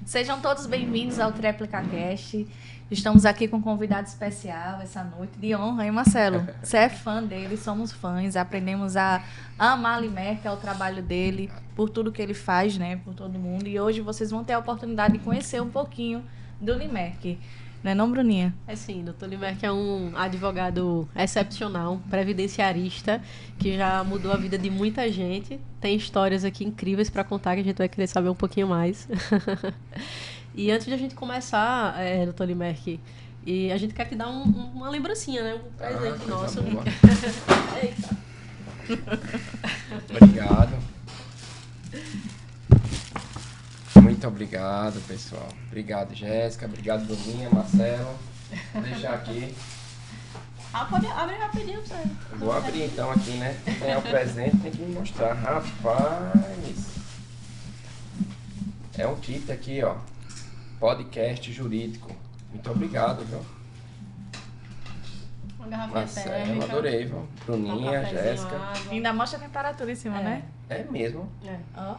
Sejam todos bem-vindos ao Tréplica Cast. Estamos aqui com um convidado especial essa noite de honra, hein, Marcelo? Você é fã dele, somos fãs, aprendemos a amar Limerck, que é o trabalho dele, por tudo que ele faz, né, por todo mundo. E hoje vocês vão ter a oportunidade de conhecer um pouquinho do Limerck. Não é não, Bruninha? É sim, Dr. Limerck é um advogado excepcional, previdenciarista, que já mudou a vida de muita gente. Tem histórias aqui incríveis para contar, que a gente vai querer saber um pouquinho mais. E antes de a gente começar, Dr. Limerck, e a gente quer te dar uma lembrancinha, né? Um presente nosso. Eita. Obrigado. Muito obrigado, pessoal. Obrigado, Jéssica. Obrigado, Bruninha, Marcelo. Vou deixar aqui. Pode abrir rapidinho pra você. Vou abrir então aqui, né? Ganhar o presente, tem que me mostrar. Rapaz! É um kit aqui, ó. Podcast jurídico. Muito obrigado, viu? Uma garrafinha Marcelo, térmica. adorei, viu? Bruninha, Jéssica. Ainda mostra a temperatura em cima, né? É mesmo? Ó.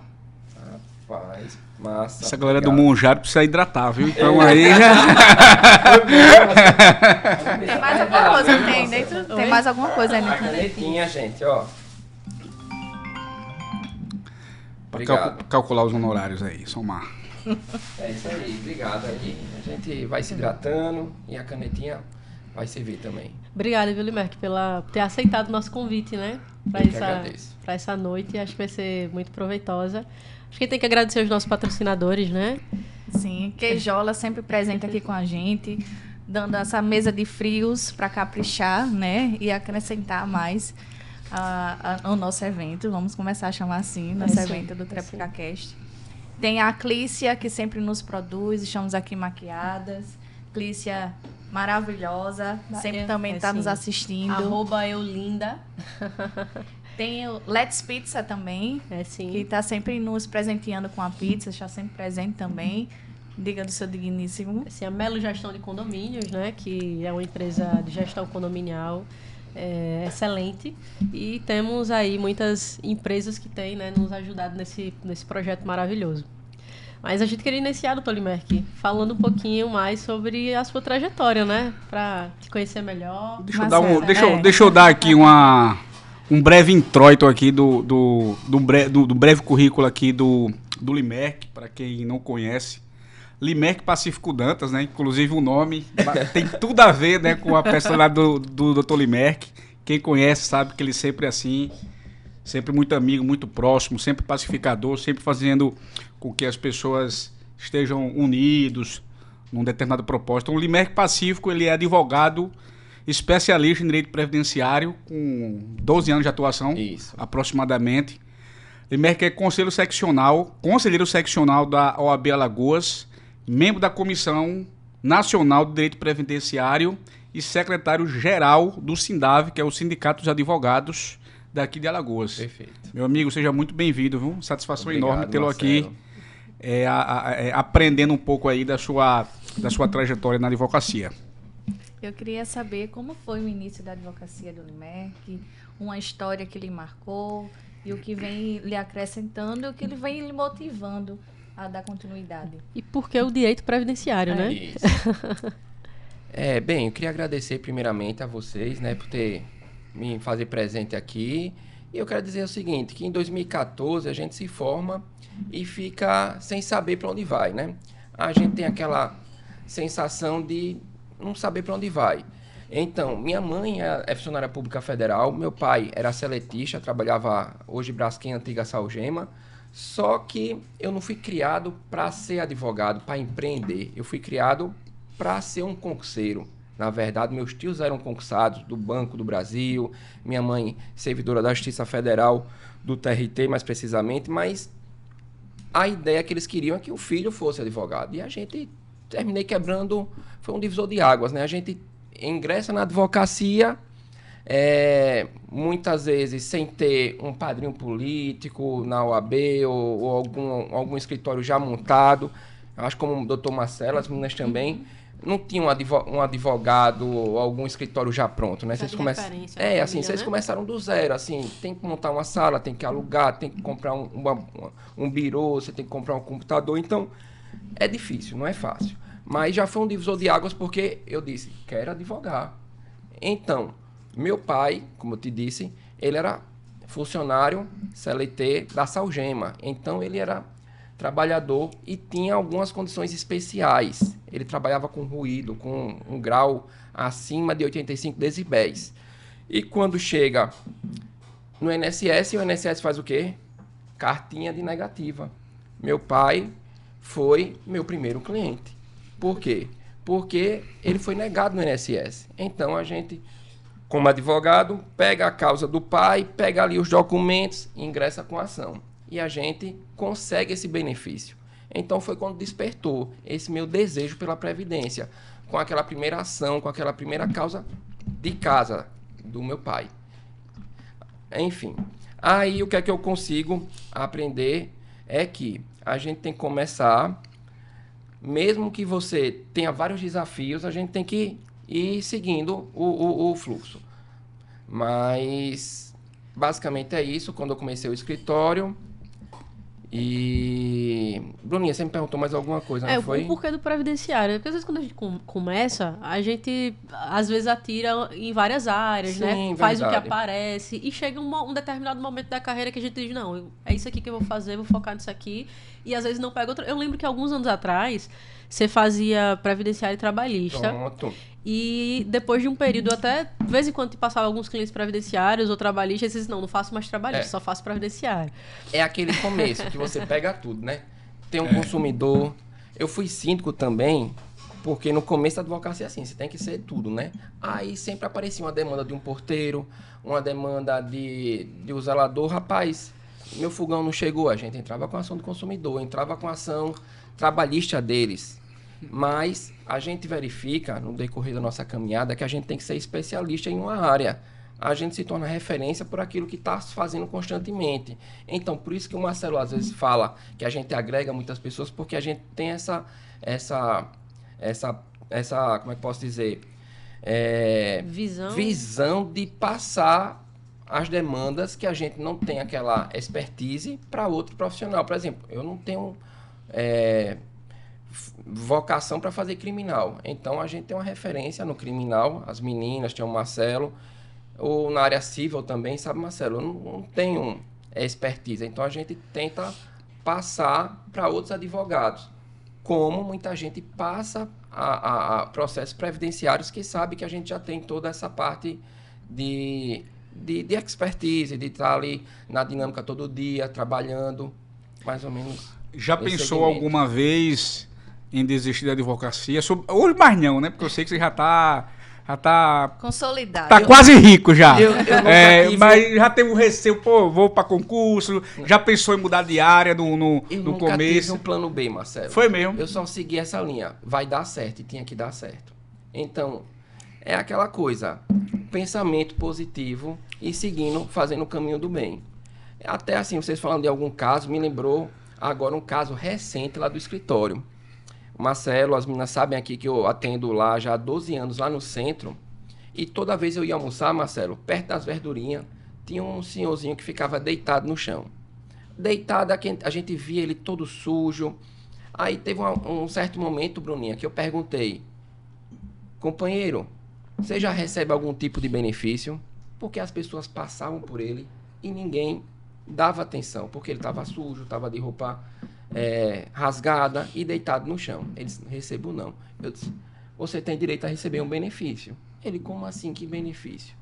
Rapaz, massa. Essa galera do obrigado. Monjaro precisa hidratar, viu? Então aí já... Tem mais alguma coisa? Tem dentro? Tem mais alguma coisa aí A dentro? canetinha, gente, ó. Pra Obrigado. calcular os honorários aí, somar. É isso aí, obrigado aí. A gente vai se hidratando e a canetinha vai servir também. Obrigada, viu, Limerck, por ter aceitado o nosso convite, né? Eu que agradeço. Para essa noite. Acho que vai ser muito proveitosa. Acho que tem que agradecer os nossos patrocinadores, né? Sim, Queijola sempre presente aqui com a gente, dando essa mesa de frios para caprichar, né? E acrescentar mais ao nosso evento. Vamos começar a chamar assim, nosso evento do Tréplica Cast. Tem a Clícia, que sempre nos produz, estamos aqui maquiadas. Clícia maravilhosa, sempre também está nos assistindo. @eulinda. Tem o Let's Pizza também, Sim. que está sempre nos presenteando com a pizza, está sempre presente também. Diga do seu digníssimo. A Melo Gestão de Condomínios, né? Que é uma empresa de gestão condominial excelente. E temos aí muitas empresas que têm, né, nos ajudado nesse projeto maravilhoso. Mas a gente queria iniciar, doutor Limerck, falando um pouquinho mais sobre a sua trajetória, né? Para te conhecer melhor. Deixa eu dar aqui um breve introito aqui do breve currículo aqui do Limerck, para quem não conhece. Limerck Pacífico Dantas, né? Inclusive o nome tem tudo a ver, né, com a personalidade do Dr. Limerck. Quem conhece sabe que ele sempre é assim, sempre muito amigo, muito próximo, sempre pacificador, sempre fazendo com que as pessoas estejam unidos num determinado propósito. Então, o Limerck Pacífico, ele é advogado especialista em direito previdenciário, com 12 anos de atuação, Isso. aproximadamente. Limerck é conselheiro seccional da OAB Alagoas, membro da Comissão Nacional de Direito Previdenciário e secretário-geral do SINDAV, que é o Sindicato dos Advogados daqui de Alagoas. Perfeito. Meu amigo, seja muito bem-vindo, viu? Satisfação Obrigado, enorme tê-lo Marcelo. aqui, aprendendo um pouco aí da sua trajetória na advocacia. Eu queria saber como foi o início da advocacia do Limerck, uma história que lhe marcou e o que vem lhe acrescentando e o que ele vem lhe motivando a dar continuidade. E por que o direito previdenciário, né? Isso. Bem, eu queria agradecer primeiramente a vocês, né, por ter me fazer presente aqui. E eu quero dizer o seguinte, que em 2014 a gente se forma e fica sem saber para onde vai, né? A gente tem aquela sensação de não saber para onde vai. Então, minha mãe é funcionária pública federal, meu pai era seletista, trabalhava hoje Braskem, antiga Salgema, só que eu não fui criado para ser advogado, para empreender. Eu fui criado para ser um concurseiro. Na verdade, meus tios eram concursados do Banco do Brasil, minha mãe servidora da Justiça Federal, do TRT mais precisamente, mas a ideia que eles queriam é que o filho fosse advogado. E a gente terminei quebrando, foi um divisor de águas, né? A gente ingressa na advocacia, muitas vezes sem ter um padrinho político na OAB ou algum escritório já montado. Eu acho como o doutor Marcelo, as meninas também, não tinha um advogado ou algum escritório já pronto, né? Já Vocês de começam, referência, assim, vocês né? começaram do zero, assim, tem que montar uma sala, tem que alugar, tem que comprar um birô, você tem que comprar um computador, então é difícil, não é fácil. Mas já foi um divisor de águas porque eu disse, quero advogar. Então, meu pai, como eu te disse, ele era funcionário CLT da Salgema, então ele era trabalhador e tinha algumas condições especiais. Ele trabalhava com ruído, com um grau acima de 85 decibéis. E quando chega no INSS, o INSS faz o quê? Cartinha de negativa. Meu pai foi meu primeiro cliente. Por quê? Porque ele foi negado no INSS. Então a gente, como advogado, pega a causa do pai, pega ali os documentos e ingressa com a ação. E a gente consegue esse benefício. Então foi quando despertou esse meu desejo pela Previdência, com aquela primeira ação, com aquela primeira causa de casa do meu pai. Enfim, aí o que é que eu consigo aprender é que a gente tem que começar, mesmo que você tenha vários desafios, a gente tem que ir seguindo o fluxo. Mas basicamente é isso. Quando eu comecei o escritório, e Bruninha, você me perguntou mais alguma coisa, não foi? O porquê do previdenciário. Porque às vezes quando a gente começa, a gente às vezes atira em várias áreas, Sim, né? Faz o que verdade. aparece e chega um determinado momento da carreira que a gente diz, não, é isso aqui que eu vou fazer, vou focar nisso aqui. E às vezes não pega outro. Eu lembro que alguns anos atrás, você fazia previdenciário e trabalhista. Pronto. E depois de um período, até de vez em quando te passava alguns clientes previdenciários ou trabalhistas, e você disse, não faço mais trabalhista, só faço previdenciário. É aquele começo que você pega tudo, né? Tem um consumidor. Eu fui síndico também, porque no começo da advocacia é assim, você tem que ser tudo, né? Aí sempre aparecia uma demanda de um porteiro, uma demanda de um zelador. Rapaz, meu fogão não chegou, a gente entrava com a ação do consumidor, entrava com a ação trabalhista deles. Mas a gente verifica, no decorrer da nossa caminhada, que a gente tem que ser especialista em uma área. A gente se torna referência por aquilo que está fazendo constantemente. Então, por isso que o Marcelo às vezes fala que a gente agrega muitas pessoas, porque a gente tem essa como é que posso dizer? Visão de passar as demandas que a gente não tem aquela expertise para outro profissional. Por exemplo, eu não tenho vocação para fazer criminal. Então, a gente tem uma referência no criminal, as meninas, tem o Marcelo, ou na área civil também, sabe, Marcelo? Eu não tenho expertise. Então, a gente tenta passar para outros advogados. Como muita gente passa a processos previdenciários que sabe que a gente já tem toda essa parte de expertise, de estar ali na dinâmica todo dia, trabalhando, mais ou menos. Já pensou alguma vez em desistir da advocacia? Hoje mais não, né? Porque eu sei que você já tá consolidado. Tá quase rico já. Eu nunca tive... Mas já teve um receio, pô, vou para concurso. Já pensou em mudar de área no nunca começo? Tive um plano B, Marcelo. Foi mesmo? Eu só segui essa linha. Vai dar certo e tinha que dar certo. Então, é aquela coisa. Pensamento positivo e seguindo, fazendo o caminho do bem. Até assim, vocês falando de algum caso, me lembrou agora um caso recente lá do escritório. Marcelo, as meninas sabem aqui que eu atendo lá já há 12 anos, lá no centro. E toda vez eu ia almoçar, Marcelo, perto das verdurinhas, tinha um senhorzinho que ficava deitado no chão. Deitado, a gente via ele todo sujo. Aí teve um certo momento, Bruninha, que eu perguntei, companheiro, você já recebe algum tipo de benefício? Porque as pessoas passavam por ele e ninguém dava atenção, porque ele estava sujo, estava de roupa rasgada e deitado no chão. Ele disse, recebo não. Eu disse, você tem direito a receber um benefício. Ele, como assim, que benefício?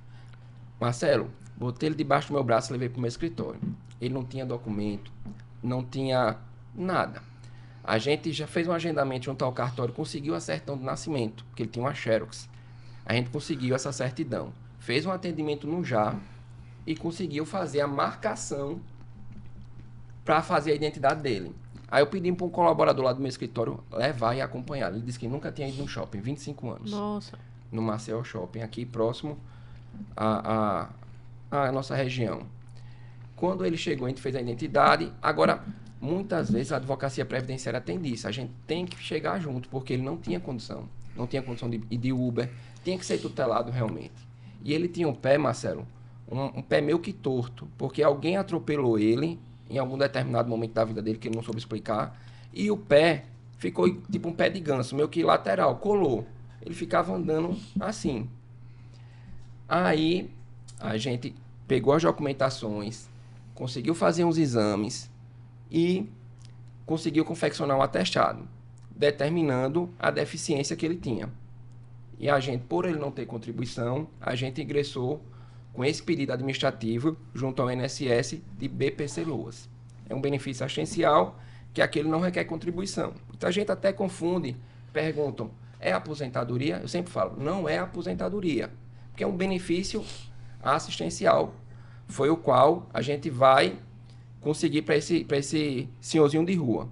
Marcelo, botei ele debaixo do meu braço e levei para o meu escritório. Ele não tinha documento, não tinha nada. A gente já fez um agendamento junto ao cartório, conseguiu a certidão de nascimento, porque ele tinha uma Xerox. A gente conseguiu essa certidão. Fez um atendimento no JAR e conseguiu fazer a marcação para fazer a identidade dele. Aí eu pedi para um colaborador lá do meu escritório levar e acompanhar. Ele disse que nunca tinha ido no shopping, 25 anos. Nossa. No Maceió Shopping, aqui próximo à nossa região. Quando ele chegou, a gente fez a identidade. Agora, muitas vezes a advocacia previdenciária tem disso. A gente tem que chegar junto, porque ele não tinha condição. não tinha condição de ir de Uber, tinha que ser tutelado realmente. E ele tinha um pé, Marcelo, um pé meio que torto, porque alguém atropelou ele em algum determinado momento da vida dele, que ele não soube explicar, e o pé ficou tipo um pé de ganso, meio que lateral, colou. Ele ficava andando assim. Aí a gente pegou as documentações, conseguiu fazer uns exames e conseguiu confeccionar um atestado, determinando a deficiência que ele tinha. E a gente, por ele não ter contribuição, a gente ingressou com esse pedido administrativo junto ao INSS de BPC Loas. É um benefício assistencial que aquele não requer contribuição. Então a gente até confunde, perguntam, é aposentadoria? Eu sempre falo, não é aposentadoria, porque é um benefício assistencial, foi o qual a gente vai conseguir para esse senhorzinho de rua.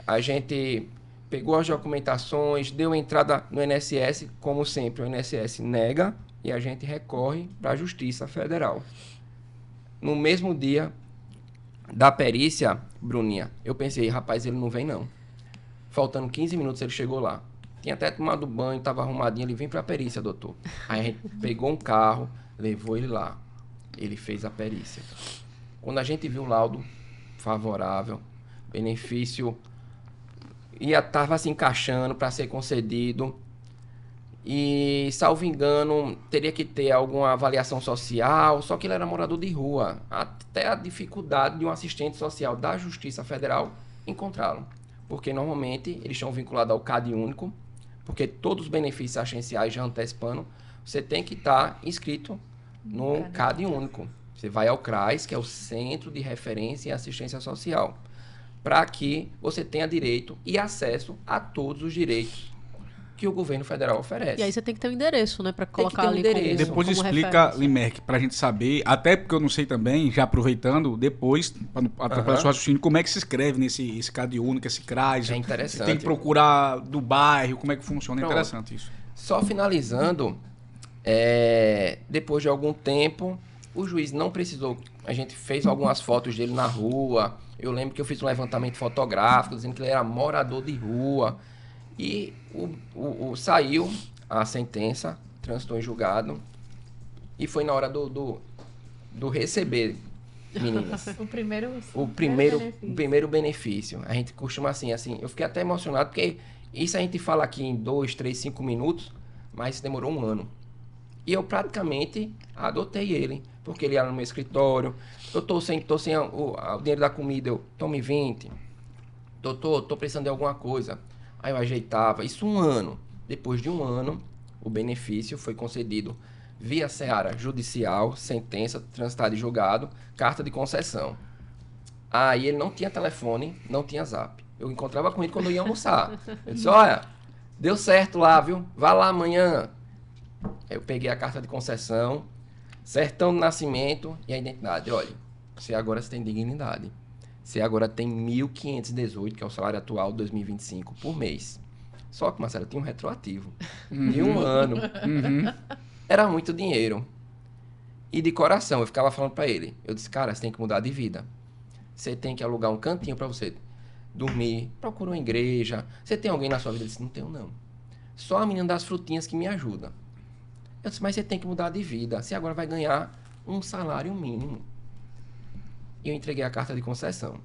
A gente pegou as documentações, deu entrada no INSS, como sempre, o INSS nega e a gente recorre para a Justiça Federal. No mesmo dia da perícia, Bruninha, eu pensei, rapaz, ele não vem não. Faltando 15 minutos ele chegou lá. Tinha até tomado banho, estava arrumadinho, ele vem para a perícia, doutor. Aí a gente pegou um carro, levou ele lá. Ele fez a perícia. Quando a gente viu o laudo favorável, benefício estava se encaixando para ser concedido e, salvo engano, teria que ter alguma avaliação social, só que ele era morador de rua. Até a dificuldade de um assistente social da Justiça Federal encontrá-lo. Porque, normalmente, eles estão vinculados ao CAD único, porque todos os benefícios assistenciais, já antecipando, você tem que estar inscrito no CAD único. Você vai ao CRAS, que é o Centro de Referência em Assistência Social, para que você tenha direito e acesso a todos os direitos que o governo federal oferece. E aí você tem que ter um endereço, né, para colocar ali endereço. Depois como explica, Limerck, pra gente saber, até porque eu não sei também, já aproveitando, depois, para não atrapalhar seu raciocínio, como é que se escreve esse CAD único, esse CRAS? É interessante. Tem que procurar do bairro, como é que funciona? É Pronto. interessante isso. Só finalizando, depois de algum tempo, o juiz não precisou. A gente fez algumas fotos dele na rua. Eu lembro que eu fiz um levantamento fotográfico dizendo que ele era morador de rua. E saiu a sentença, transitou em julgado. E foi na hora do receber, meninas. O primeiro benefício. A gente costuma assim, eu fiquei até emocionado, porque isso a gente fala aqui em 2, 3, 5 minutos, mas demorou um ano. E eu praticamente adotei ele, porque ele era no meu escritório. Eu tô sem o dinheiro da comida, eu tome 20. Doutor, tô precisando de alguma coisa. Aí eu ajeitava. Isso um ano. Depois de um ano, o benefício foi concedido via seara judicial, sentença, transitado e julgado, carta de concessão. Aí ele não tinha telefone, não tinha zap. Eu encontrava com ele quando eu ia almoçar. Eu disse, olha, deu certo lá, viu? Vá lá amanhã. Aí eu peguei a carta de concessão, certão de nascimento e a identidade. Olha, você agora tem dignidade. Você agora tem 1.518, que é o salário atual de 2025, por mês. Só que, Marcelo, tinha um retroativo de um ano. Era muito dinheiro. E de coração, eu ficava falando pra ele. Eu disse, cara, você tem que mudar de vida. Você tem que alugar um cantinho pra você dormir. Procura uma igreja. Você tem alguém na sua vida? Ele disse, não tenho não. Só a menina das frutinhas que me ajuda. Eu disse, mas você tem que mudar de vida. Você agora vai ganhar um salário mínimo. E eu entreguei a carta de concessão.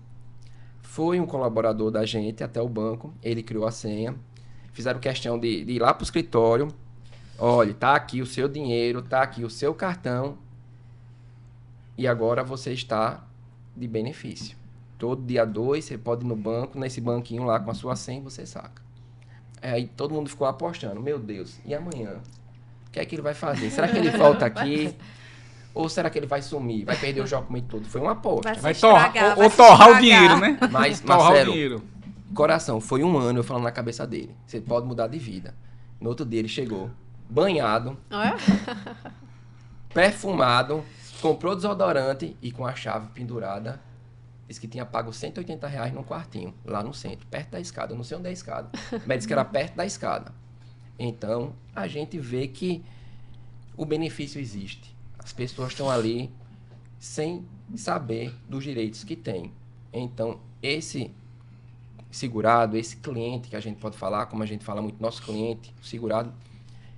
Foi um colaborador da gente até o banco. Ele criou a senha. Fizeram questão de ir lá para o escritório. Olha, tá aqui o seu dinheiro, tá aqui o seu cartão. E agora você está de benefício. Todo dia 2, você pode ir no banco, nesse banquinho lá com a sua senha, você saca. Aí todo mundo ficou apostando. Meu Deus, e amanhã? O que é que ele vai fazer? Será que ele volta aqui? Ou será que ele vai sumir? Vai perder o documento todo? Foi uma aposta. Vai torrar o dinheiro, né? Mas, Torrar Marcelo, o dinheiro. coração, foi um ano eu falando na cabeça dele. Você pode mudar de vida. No outro dia ele chegou, banhado, perfumado, comprou desodorante e com a chave pendurada. Disse que tinha pago R$180 num quartinho, lá no centro, perto da escada. Eu não sei onde é a escada, mas disse que era perto da escada. Então, a gente vê que o benefício existe. As pessoas estão ali sem saber dos direitos que têm. Então, esse segurado, esse cliente que a gente pode falar, como a gente fala muito, nosso cliente, o segurado,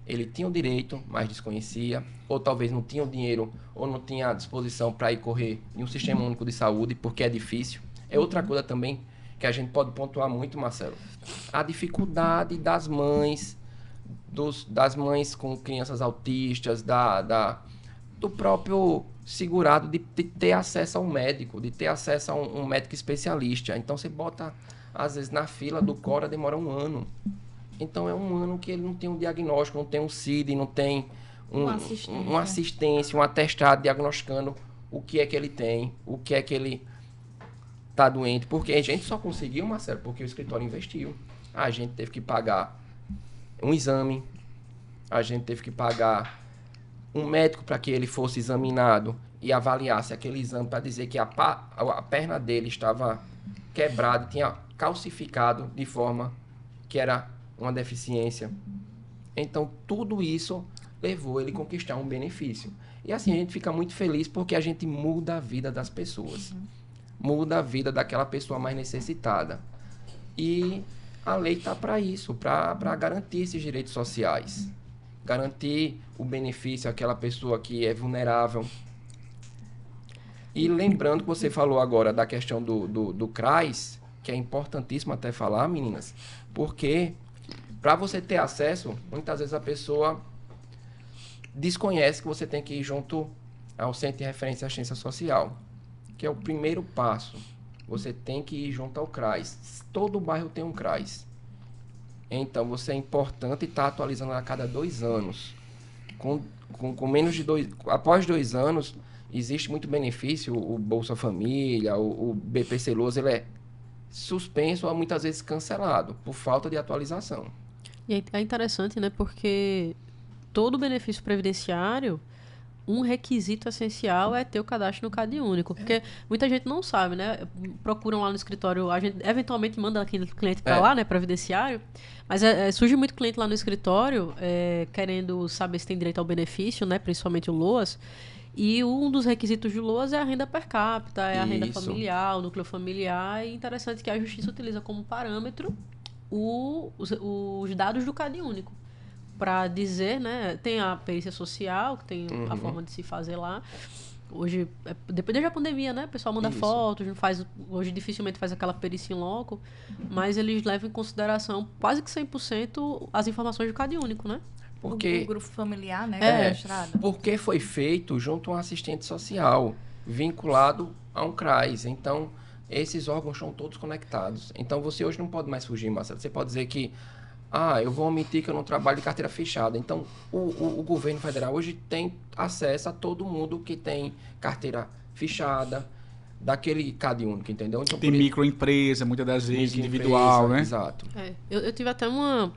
ele tinha o direito, mas desconhecia, ou talvez não tinha o dinheiro, ou não tinha a disposição para ir correr em um sistema único de saúde, porque é difícil. É outra coisa também que a gente pode pontuar muito, Marcelo. A dificuldade das mães, das mães com crianças autistas, do próprio segurado de ter acesso a um médico, de ter acesso a um médico especialista. Então você bota, às vezes, na fila do Cora demora 1 ano. Então é 1 ano que ele não tem um diagnóstico, não tem um CID, não tem uma assistência, um atestado diagnosticando o que é que ele tem, o que é que ele está doente. Porque a gente só conseguiu, Marcelo, porque o escritório investiu. A gente teve que pagar um exame, a gente teve que pagar um médico para que ele fosse examinado e avaliasse aquele exame para dizer que a perna dele estava quebrada, tinha calcificado de forma que era uma deficiência. Então, tudo isso levou ele a conquistar um benefício. E assim, a gente fica muito feliz porque a gente muda a vida das pessoas. Muda a vida daquela pessoa mais necessitada. E a lei está para isso, para garantir esses direitos sociais. Garantir o benefício àquela pessoa que é vulnerável. E lembrando que você falou agora da questão do CRAS, que é importantíssimo até falar, meninas, porque para você ter acesso, muitas vezes a pessoa desconhece que você tem que ir junto ao Centro de Referência e Assistência Social, que é o primeiro passo. Você tem que ir junto ao CRAS. Todo bairro tem um CRAS. Então, você é importante estar atualizando a cada 2 anos. Com menos de 2... Após 2 anos, existe muito benefício. O Bolsa Família, o BPC Loas, ele é suspenso ou muitas vezes cancelado por falta de atualização. E é interessante, né? Porque todo benefício previdenciário, um requisito essencial é ter o cadastro no Cade Único. Porque muita gente não sabe, né? Procuram lá no escritório, a gente eventualmente manda aquele cliente para lá, né? Previdenciário. Mas surge muito cliente lá no escritório querendo saber se tem direito ao benefício, né? Principalmente o LOAS. E um dos requisitos do LOAS é a renda per capita, é a renda familiar, o núcleo familiar. E é interessante que a Justiça utiliza como parâmetro os dados do Cade Único. Para dizer, né? Tem a perícia social, que tem a forma de se fazer lá. Hoje, depois da pandemia, né? O pessoal manda fotos, não faz, hoje dificilmente faz aquela perícia em loco, mas eles levam em consideração quase que 100% as informações do Cade Único, né? Porque, o grupo familiar, né? Porque foi feito junto a um assistente social, vinculado a um CRAS. Então, esses órgãos estão todos conectados. Então, você hoje não pode mais fugir, Marcelo. Você pode dizer que eu vou omitir que eu não trabalho de carteira fechada. Então, o governo federal hoje tem acesso a todo mundo que tem carteira fechada, daquele Cade Único, entendeu? Então, tem microempresa, muitas das vezes, individual, né? Exato. Eu tive até um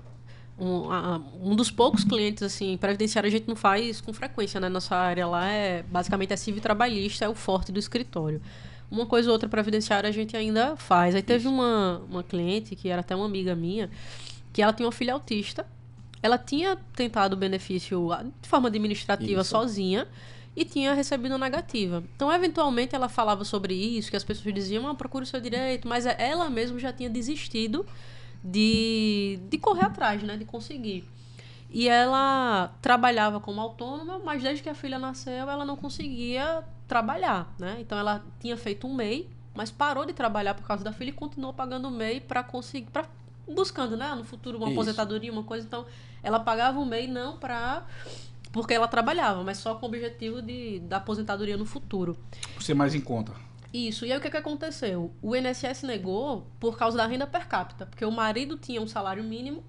dos poucos clientes, assim, previdenciário a gente não faz com frequência, né? Nossa área lá basicamente civil trabalhista, é o forte do escritório. Uma coisa ou outra previdenciária a gente ainda faz. Aí teve uma cliente, que era até uma amiga minha, que ela tinha uma filha autista. Ela tinha tentado o benefício de forma administrativa sozinha e tinha recebido negativa. Então, eventualmente, ela falava sobre isso, que as pessoas diziam, procure o seu direito, mas ela mesma já tinha desistido de correr atrás, né, de conseguir. E ela trabalhava como autônoma, mas desde que a filha nasceu, ela não conseguia trabalhar, né? Então, ela tinha feito um MEI, mas parou de trabalhar por causa da filha e continuou pagando o MEI para conseguir... buscando, né, no futuro uma aposentadoria, uma coisa. Então, ela pagava o MEI não porque ela trabalhava, mas só com o objetivo da aposentadoria no futuro. Por ser mais em conta. Isso. E aí, o que aconteceu? O INSS negou por causa da renda per capita, porque o marido tinha um salário mínimo,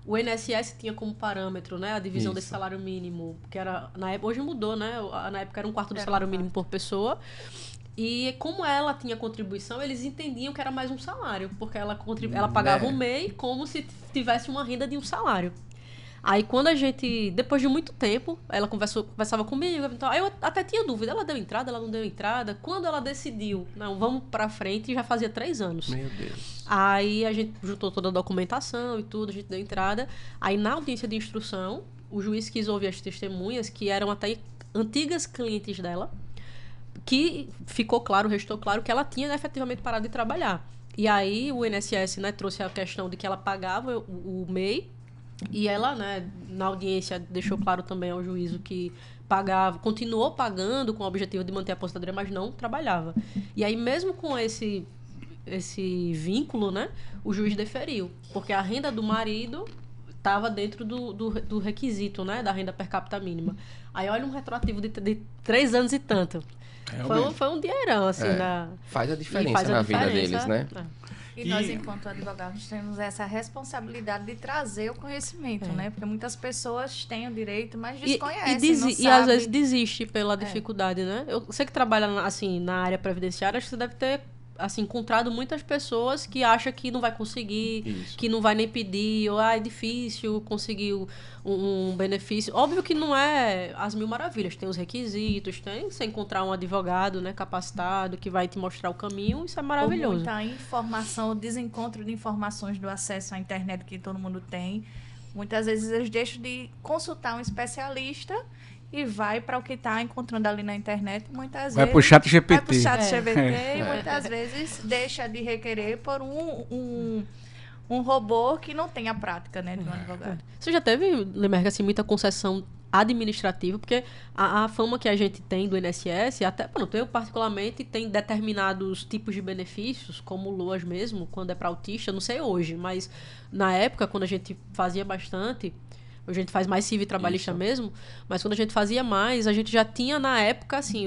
o INSS tinha como parâmetro, né, a divisão desse salário mínimo, que era, na época, hoje mudou, né, na época era 1/4 do salário mínimo por pessoa. E como ela tinha contribuição, eles entendiam que era mais um salário, porque ela pagava o MEI como se tivesse uma renda de um salário. Aí quando a gente, depois de muito tempo, ela conversava comigo, então, aí eu até tinha dúvida, ela deu entrada, ela não deu entrada. Quando ela decidiu, não, vamos pra frente, já fazia 3 anos. Meu Deus. Aí a gente juntou toda a documentação e tudo, a gente deu entrada. Aí na audiência de instrução, o juiz quis ouvir as testemunhas, que eram até antigas clientes dela, que restou claro que ela tinha efetivamente parado de trabalhar. E aí o INSS, né, trouxe a questão de que ela pagava o MEI, e ela, né, na audiência deixou claro também ao juízo que pagava, continuou pagando com o objetivo de manter a aposentadoria, mas não trabalhava. E aí mesmo com esse vínculo, né, o juiz deferiu, porque a renda do marido estava dentro do requisito, né, da renda per capita mínima. Aí olha um retroativo de 3 anos e tanto. Foi um dinheirão, assim, faz a diferença na vida deles, né? E nós, enquanto advogados, temos essa responsabilidade de trazer o conhecimento, né? Porque muitas pessoas têm o direito, mas desconhecem, não sabem. E às vezes desiste pela dificuldade, né? Você que trabalha, assim, na área previdenciária, acho que você deve ter, assim, encontrado muitas pessoas que acham que não vai conseguir, que não vai nem pedir, ou é difícil conseguir um benefício. Óbvio que não é as mil maravilhas, tem os requisitos, tem você encontrar um advogado, né, capacitado, que vai te mostrar o caminho, isso é maravilhoso. Muita informação, o desencontro de informações do acesso à internet que todo mundo tem. Muitas vezes eles deixam de consultar um especialista e vai para o que está encontrando ali na internet, muitas vai vezes... Vai para o chat GPT. Vai para o chat GPT e muitas vezes deixa de requerer por um robô que não tem a prática, né, de um advogado. Você já teve, Limerck, assim, muita concessão administrativa? Porque a fama que a gente tem do INSS, até, pronto, eu particularmente, tem determinados tipos de benefícios, como LOAS mesmo, quando é para autista, não sei hoje, mas na época, quando a gente fazia bastante... A gente faz mais civil e trabalhista mesmo, mas quando a gente fazia mais, a gente já tinha na época, assim,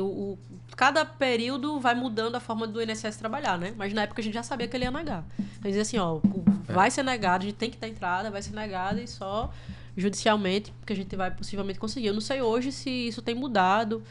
cada período vai mudando a forma do INSS trabalhar, né? Mas na época a gente já sabia que ele ia negar. Então dizia assim, ó, vai ser negado, a gente tem que dar entrada, vai ser negado e só judicialmente, porque a gente vai possivelmente conseguir. Eu não sei hoje se isso tem mudado.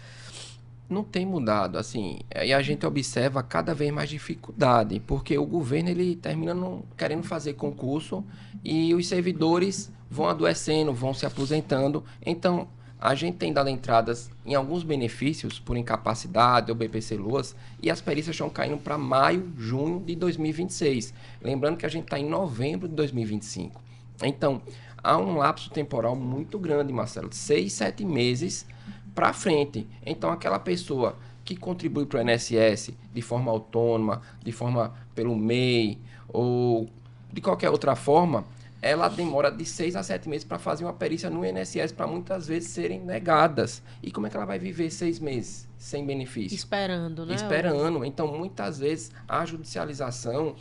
Não tem mudado, assim, e a gente observa cada vez mais dificuldade, porque o governo, ele termina querendo fazer concurso e os servidores vão adoecendo, vão se aposentando, então a gente tem dado entradas em alguns benefícios por incapacidade ou BPC-LOAS e as perícias estão caindo para maio, junho de 2026, lembrando que a gente está em novembro de 2025, então há um lapso temporal muito grande, Marcelo, 6, 7 meses para frente. Então, aquela pessoa que contribui para o INSS de forma autônoma, de forma pelo MEI ou de qualquer outra forma, ela demora de 6 a 7 meses para fazer uma perícia no INSS, para muitas vezes serem negadas. E como é que ela vai viver 6 meses sem benefício? Esperando, né? Esperando. Então, muitas vezes, a judicialização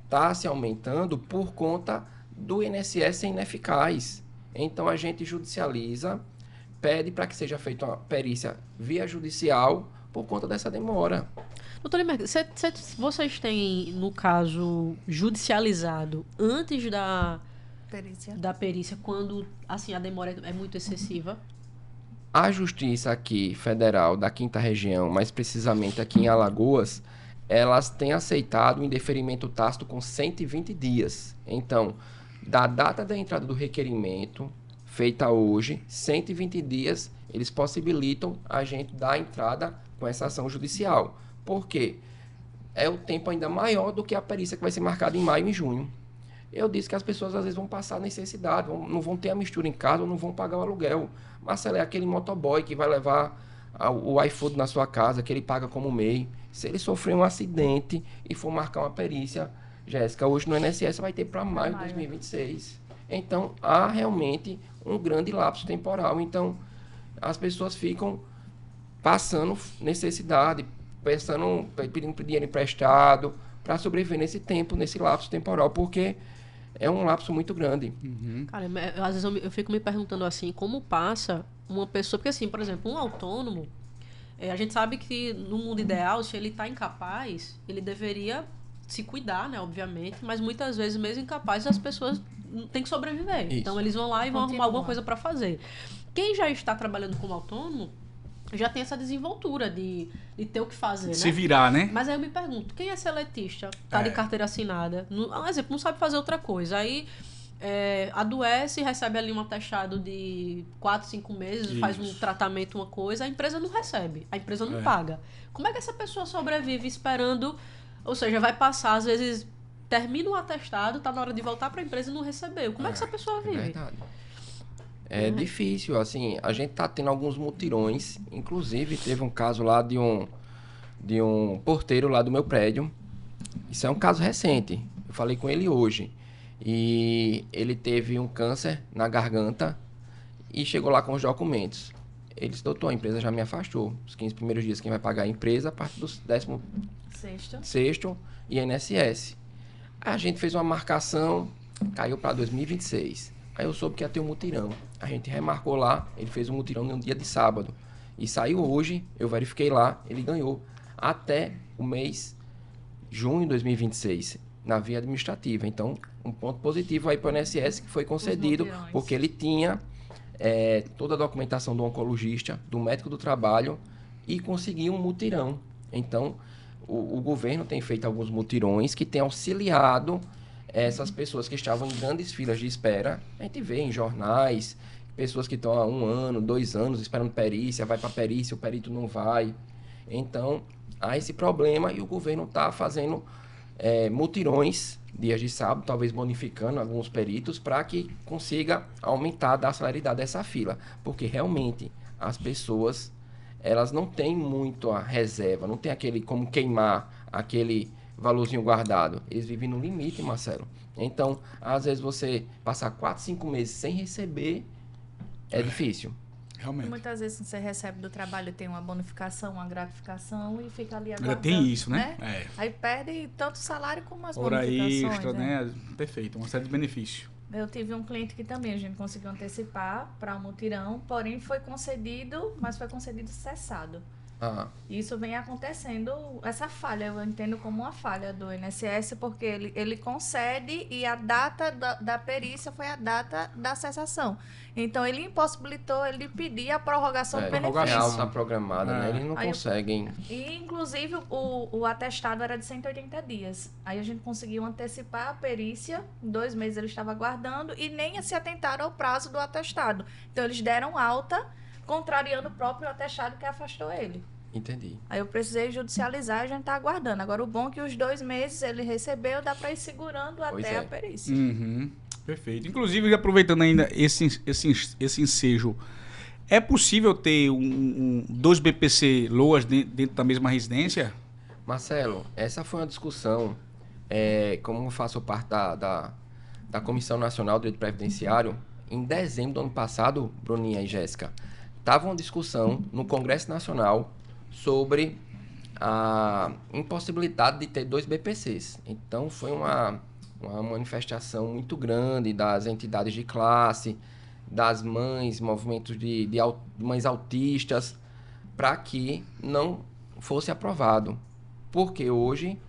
está se aumentando por conta do INSS ser ineficaz. Então, a gente judicializa, pede para que seja feita uma perícia via judicial por conta dessa demora. Doutor Limerck, vocês têm, no caso, judicializado antes da perícia, quando assim, a demora é muito excessiva? A Justiça aqui, federal, da 5ª Região, mais precisamente aqui em Alagoas, elas têm aceitado o indeferimento tácito com 120 dias. Então, da data da entrada do requerimento, feita hoje, 120 dias, eles possibilitam a gente dar entrada com essa ação judicial. Por quê? É o tempo ainda maior do que a perícia que vai ser marcada em maio e junho. Eu disse que as pessoas às vezes vão passar necessidade, não vão ter a mistura em casa ou não vão pagar o aluguel. Marcelo, é aquele motoboy que vai levar o iFood na sua casa, que ele paga como MEI. Se ele sofrer um acidente e for marcar uma perícia, Jéssica, hoje no INSS vai ter para maio de 2026. Então, há realmente um grande lapso temporal. Então, as pessoas ficam passando necessidade, pedindo dinheiro emprestado para sobreviver nesse tempo, nesse lapso temporal, porque é um lapso muito grande. Cara, às vezes eu fico me perguntando assim, como passa uma pessoa... Porque assim, por exemplo, um autônomo, a gente sabe que no mundo ideal, se ele está incapaz, ele deveria se cuidar, né, obviamente, mas muitas vezes, mesmo incapaz, as pessoas têm que sobreviver. Isso. Então, eles vão lá e vão arrumar alguma coisa para fazer. Quem já está trabalhando como autônomo já tem essa desenvoltura de ter o que fazer, se virar, né? Mas aí eu me pergunto, quem é seletista, tá de carteira assinada, por exemplo, não sabe fazer outra coisa, aí adoece, recebe ali um atestado de 4, 5 meses, isso, faz um tratamento, uma coisa, a empresa não recebe, a empresa não paga. Como é que essa pessoa sobrevive esperando, ou seja, vai passar, às vezes termina o atestado, tá na hora de voltar para a empresa e não recebeu. Como é que essa pessoa vive? É verdade. É difícil, assim, a gente tá tendo alguns mutirões, inclusive teve um caso lá de um porteiro lá do meu prédio, Isso é um caso recente. Eu falei com ele hoje. E ele teve um câncer na garganta e chegou lá com os documentos. Ele disse, doutor, a empresa já me afastou. Os 15 primeiros dias quem vai pagar é a empresa, a parte do 16º INSS. Aí a gente fez uma marcação, caiu para 2026. Aí eu soube que ia ter um mutirão. A gente remarcou lá, ele fez um mutirão no dia de sábado. E saiu hoje, eu verifiquei lá, ele ganhou até o mês junho de 2026, na via administrativa. Então, um ponto positivo aí para o INSS que foi concedido, porque ele tinha toda a documentação do oncologista, do médico do trabalho e conseguiu um mutirão. Então, o governo tem feito alguns mutirões que tem auxiliado essas pessoas que estavam em grandes filas de espera. A gente vê em jornais, pessoas que estão há 1 ano, 2 anos esperando perícia, vai para perícia, o perito não vai. Então, há esse problema e o governo está fazendo mutirões, dias de sábado, talvez bonificando alguns peritos para que consiga aumentar a celeridade dessa fila. Porque realmente as pessoas, elas não têm muito a reserva, não tem aquele como queimar aquele valorzinho guardado. Eles vivem no limite, Marcelo. Então, às vezes você passar 4, 5 meses sem receber é difícil. Realmente. Muitas vezes você recebe do trabalho, tem uma bonificação, uma gratificação e fica ali aguardando. Ainda tem isso, né? Aí perde tanto o salário como as hora bonificações. Extra, né? Perfeito, uma série de benefícios. Eu tive um cliente que também a gente conseguiu antecipar para um mutirão, porém foi concedido, mas foi concedido cessado. Isso vem acontecendo, essa falha, eu entendo como uma falha do INSS, porque ele concede e a data da perícia foi a data da cessação. Então, ele impossibilitou ele pedir a prorrogação do benefício. É alta programada, né? Eles não conseguem. E, inclusive, o atestado era de 180 dias. Aí a gente conseguiu antecipar a perícia, em 2 meses ele estava aguardando e nem se atentaram ao prazo do atestado. Então, eles deram alta, contrariando o próprio atestado que afastou ele. Entendi. Aí eu precisei judicializar, a gente tá aguardando. Agora, o bom é que os 2 meses ele recebeu, dá para ir segurando até a perícia. Uhum. Perfeito. Inclusive, aproveitando ainda esse ensejo, é possível ter 2 BPC LOAS dentro da mesma residência? Marcelo, essa foi uma discussão, como eu faço parte da Comissão Nacional do Direito Previdenciário, em dezembro do ano passado, Bruninha e Jéssica, estava uma discussão no Congresso Nacional sobre a impossibilidade de ter 2 BPCs. Então, foi uma manifestação muito grande das entidades de classe, das mães, movimentos de mães autistas, para que não fosse aprovado. Porque hoje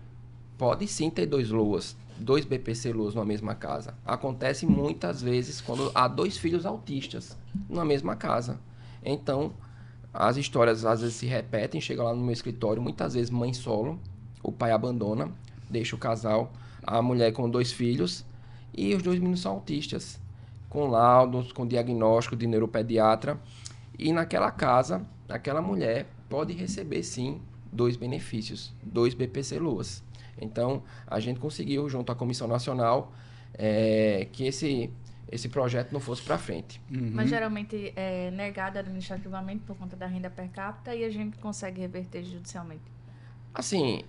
pode sim ter 2 LOAS, 2 BPC LOAS numa mesma casa. Acontece muitas vezes quando há 2 filhos autistas numa mesma casa. Então, as histórias às vezes se repetem, chega lá no meu escritório, muitas vezes mãe solo, o pai abandona, deixa o casal, a mulher com 2 filhos e os 2 meninos são autistas, com laudos, com diagnóstico de neuropediatra. E naquela casa, aquela mulher pode receber sim 2 benefícios, 2 BPC LOAS. Então, a gente conseguiu, junto à Comissão Nacional, que esse projeto não fosse para frente. Uhum. Mas geralmente é negado administrativamente por conta da renda per capita e a gente consegue reverter judicialmente. Assim,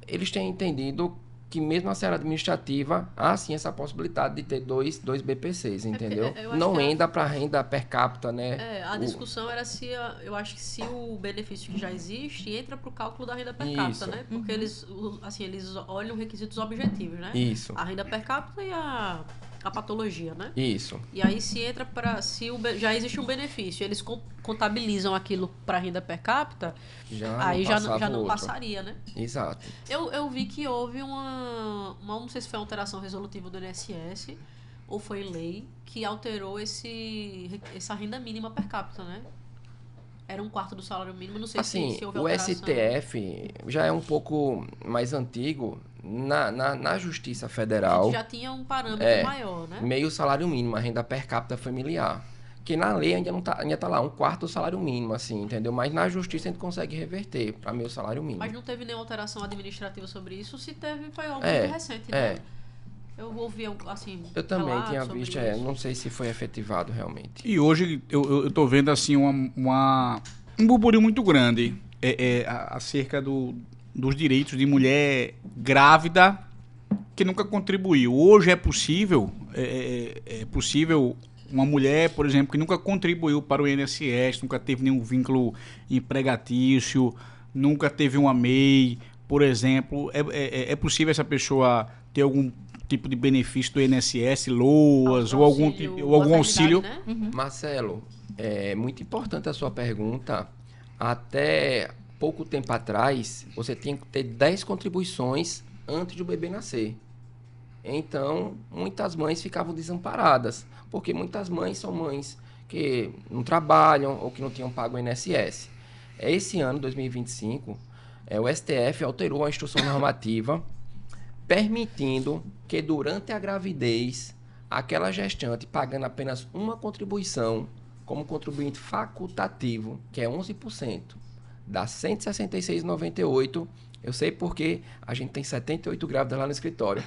eles têm entendido que mesmo na seara administrativa há sim essa possibilidade de ter 2 BPCs, entendeu? Não ainda para renda per capita, né? A discussão era se, eu acho que se o benefício que já existe entra para o cálculo da renda per capita, né? Porque eles olham requisitos objetivos, né? Isso. A renda per capita e a patologia, né? Isso. E aí se entra para já existe um benefício, eles contabilizam aquilo para renda per capita, aí já não passaria, né? Exato. Eu vi que houve não sei se foi uma alteração resolutiva do INSS ou foi lei que alterou essa renda mínima per capita, né? Era 1/4 do salário mínimo, não sei se houve alteração. O STF já é um pouco mais antigo. Na Justiça Federal... já tinha um parâmetro maior, né? Meio salário mínimo, a renda per capita familiar. Que na lei ainda tá lá, 1/4 do salário mínimo, assim, entendeu? Mas na Justiça a gente consegue reverter para meio salário mínimo. Mas não teve nenhuma alteração administrativa sobre isso? Se teve, foi algo muito recente, né? Eu ouvi, assim... Eu também tinha visto, não sei se foi efetivado realmente. E hoje eu tô vendo, assim, um burburinho muito grande acerca dos direitos de mulher grávida que nunca contribuiu. Hoje é possível uma mulher, por exemplo, que nunca contribuiu para o INSS, nunca teve nenhum vínculo empregatício, nunca teve uma MEI, por exemplo, é possível essa pessoa ter algum tipo de benefício do INSS, LOAS, ou algum auxílio? Né? Marcelo, é muito importante a sua pergunta. Até pouco tempo atrás, você tinha que ter 10 contribuições antes do bebê nascer. Então, muitas mães ficavam desamparadas, porque muitas mães são mães que não trabalham ou que não tinham pago o INSS. Esse ano, 2025, o STF alterou a instrução normativa permitindo que durante a gravidez, aquela gestante pagando apenas uma contribuição como contribuinte facultativo, que é 11%, dá R$ 166,98. Eu sei porque a gente tem 78 grávidas lá no escritório.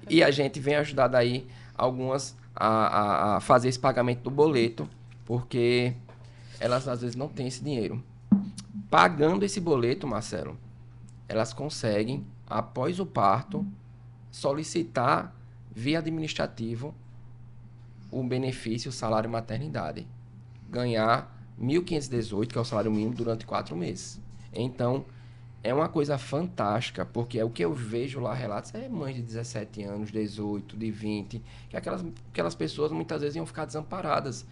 E a gente vem ajudar daí algumas a fazer esse pagamento do boleto, porque elas às vezes não têm esse dinheiro. Pagando esse boleto, Marcelo, elas conseguem, após o parto, solicitar via administrativo o benefício, o salário maternidade. Ganhar R$ 1.518, que é o salário mínimo, durante 4 meses. Então, é uma coisa fantástica, porque o que eu vejo lá, relatos, mães de 17 anos, 18, de 20, que aquelas pessoas muitas vezes iam ficar desamparadas.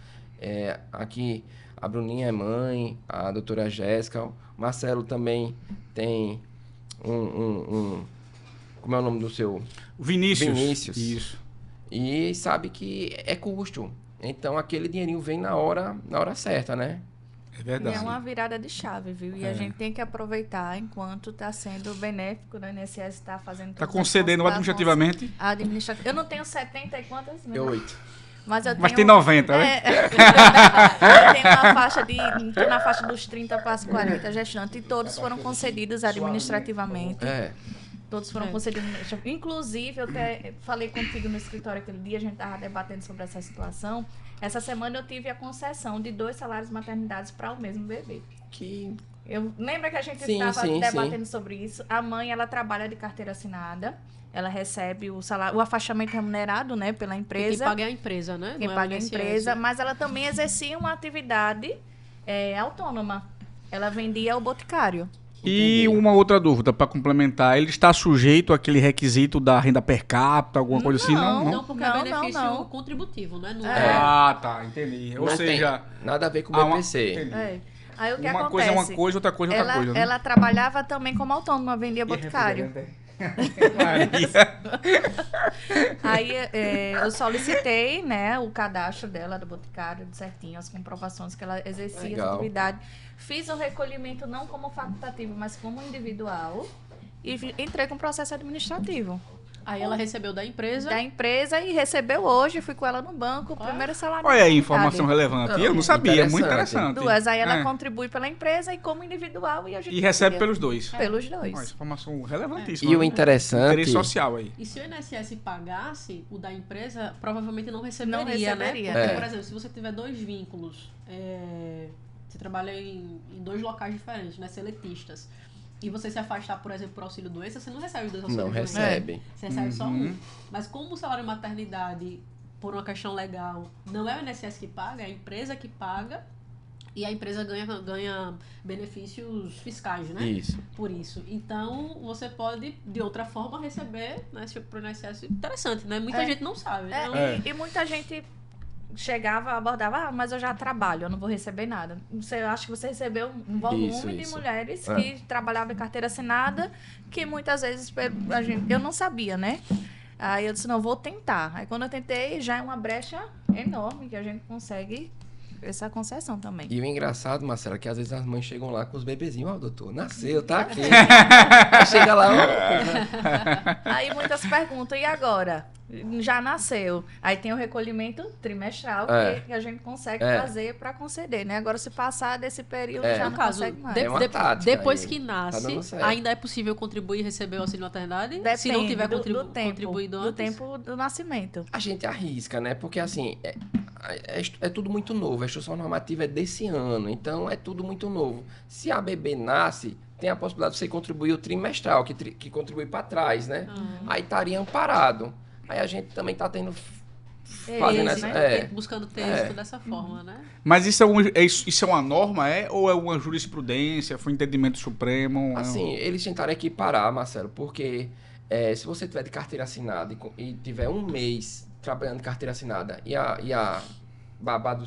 Aqui, a Bruninha é mãe, a doutora Jéssica, o Marcelo também tem como é o nome do seu? Vinícius. Isso. E sabe que é custo. Então, aquele dinheirinho vem na hora certa, né? É verdade. E é uma virada de chave, viu? E a gente tem que aproveitar enquanto está sendo benéfico, né? O INSS está fazendo... Está concedendo administrativamente? Eu não tenho 70 e quantas? 8. Mas tem 90, né? Eu tenho uma faixa tô na faixa dos 30 para as 40 gestantes e todos foram concedidos administrativamente. Todos foram concedidos. Inclusive, eu até falei contigo no escritório aquele dia, a gente estava debatendo sobre essa situação. Essa semana eu tive a concessão de 2 salários maternidades para o mesmo bebê. Lembra que a gente estava debatendo sobre isso? A mãe, ela trabalha de carteira assinada. Ela recebe o salário, o afastamento remunerado, né, pela empresa. Quem paga é a empresa, né? Quem paga é a empresa, mas ela também exercia uma atividade autônoma. Ela vendia o boticário. E uma outra dúvida, para complementar, ele está sujeito àquele requisito da renda per capita, alguma coisa assim? Não, porque é benefício contributivo, né? Tá, entendi. Ou seja... nada a ver com o BPC. Aí o que uma acontece? Coisa é uma coisa, outra coisa é outra coisa. Né? Ela trabalhava também como autônoma, vendia boticário. Aí eu solicitei, né, o cadastro dela do boticário, certinho, as comprovações que ela exercia essa atividade. Fiz o recolhimento não como facultativo, mas como individual e entrei com processo administrativo. Aí ela recebeu da empresa. E recebeu hoje, fui com ela no banco, o primeiro salário. Olha aí, informação relevante. Eu não sabia, muito interessante. 2, aí ela contribui pela empresa e como individual. E recebe pelos 2. Pelos 2. Essa informação relevantíssima. E o interessante... Interesse social aí. E se o INSS pagasse o da empresa, provavelmente não receberia, né? Porque, por exemplo, se você tiver 2 vínculos, você trabalha em 2 locais diferentes, né? Seletistas. E você se afastar, por exemplo, por auxílio doença, você não recebe os 2 auxílios. Não recebe. Você recebe só um. Mas como o salário maternidade, por uma questão legal, não é o INSS que paga, é a empresa que paga. E a empresa ganha benefícios fiscais, né? Isso. Por isso. Então, você pode, de outra forma, receber, né, pro INSS. Interessante, né? Muita gente não sabe. E muita gente chegava, abordava, mas eu já trabalho, eu não vou receber nada. Eu acho que você recebeu um volume de mulheres que trabalhavam em carteira assinada, que muitas vezes eu não sabia, né? Aí eu disse, não, vou tentar. Aí quando eu tentei, já é uma brecha enorme que a gente consegue essa concessão também. E o engraçado, Marcela, é que às vezes as mães chegam lá com os bebezinhos, doutor, nasceu, tá aqui. Aí chega lá, Aí muitas perguntam, e agora? Já nasceu. Aí tem o recolhimento trimestral que a gente consegue fazer para conceder, né? Agora, se passar desse período, já não consegue mais. Depois que nasce, ainda é possível contribuir e receber o auxílio maternidade? Depende, se não tiver contribuído antes? Do tempo do nascimento. A gente arrisca, né? Porque, assim, é tudo muito novo. A instrução normativa é desse ano, então é tudo muito novo. Se a bebê nasce, tem a possibilidade de você contribuir o trimestral, que contribui para trás, né? Aí estaria amparado. Aí a gente também está tendo... fazendo essa, buscando ter isso dessa forma, né? Mas isso é uma norma, ou é uma jurisprudência, foi um entendimento supremo? Assim, eles tentaram equiparar, Marcelo, porque se você tiver de carteira assinada e tiver um mês trabalhando de carteira assinada e a babá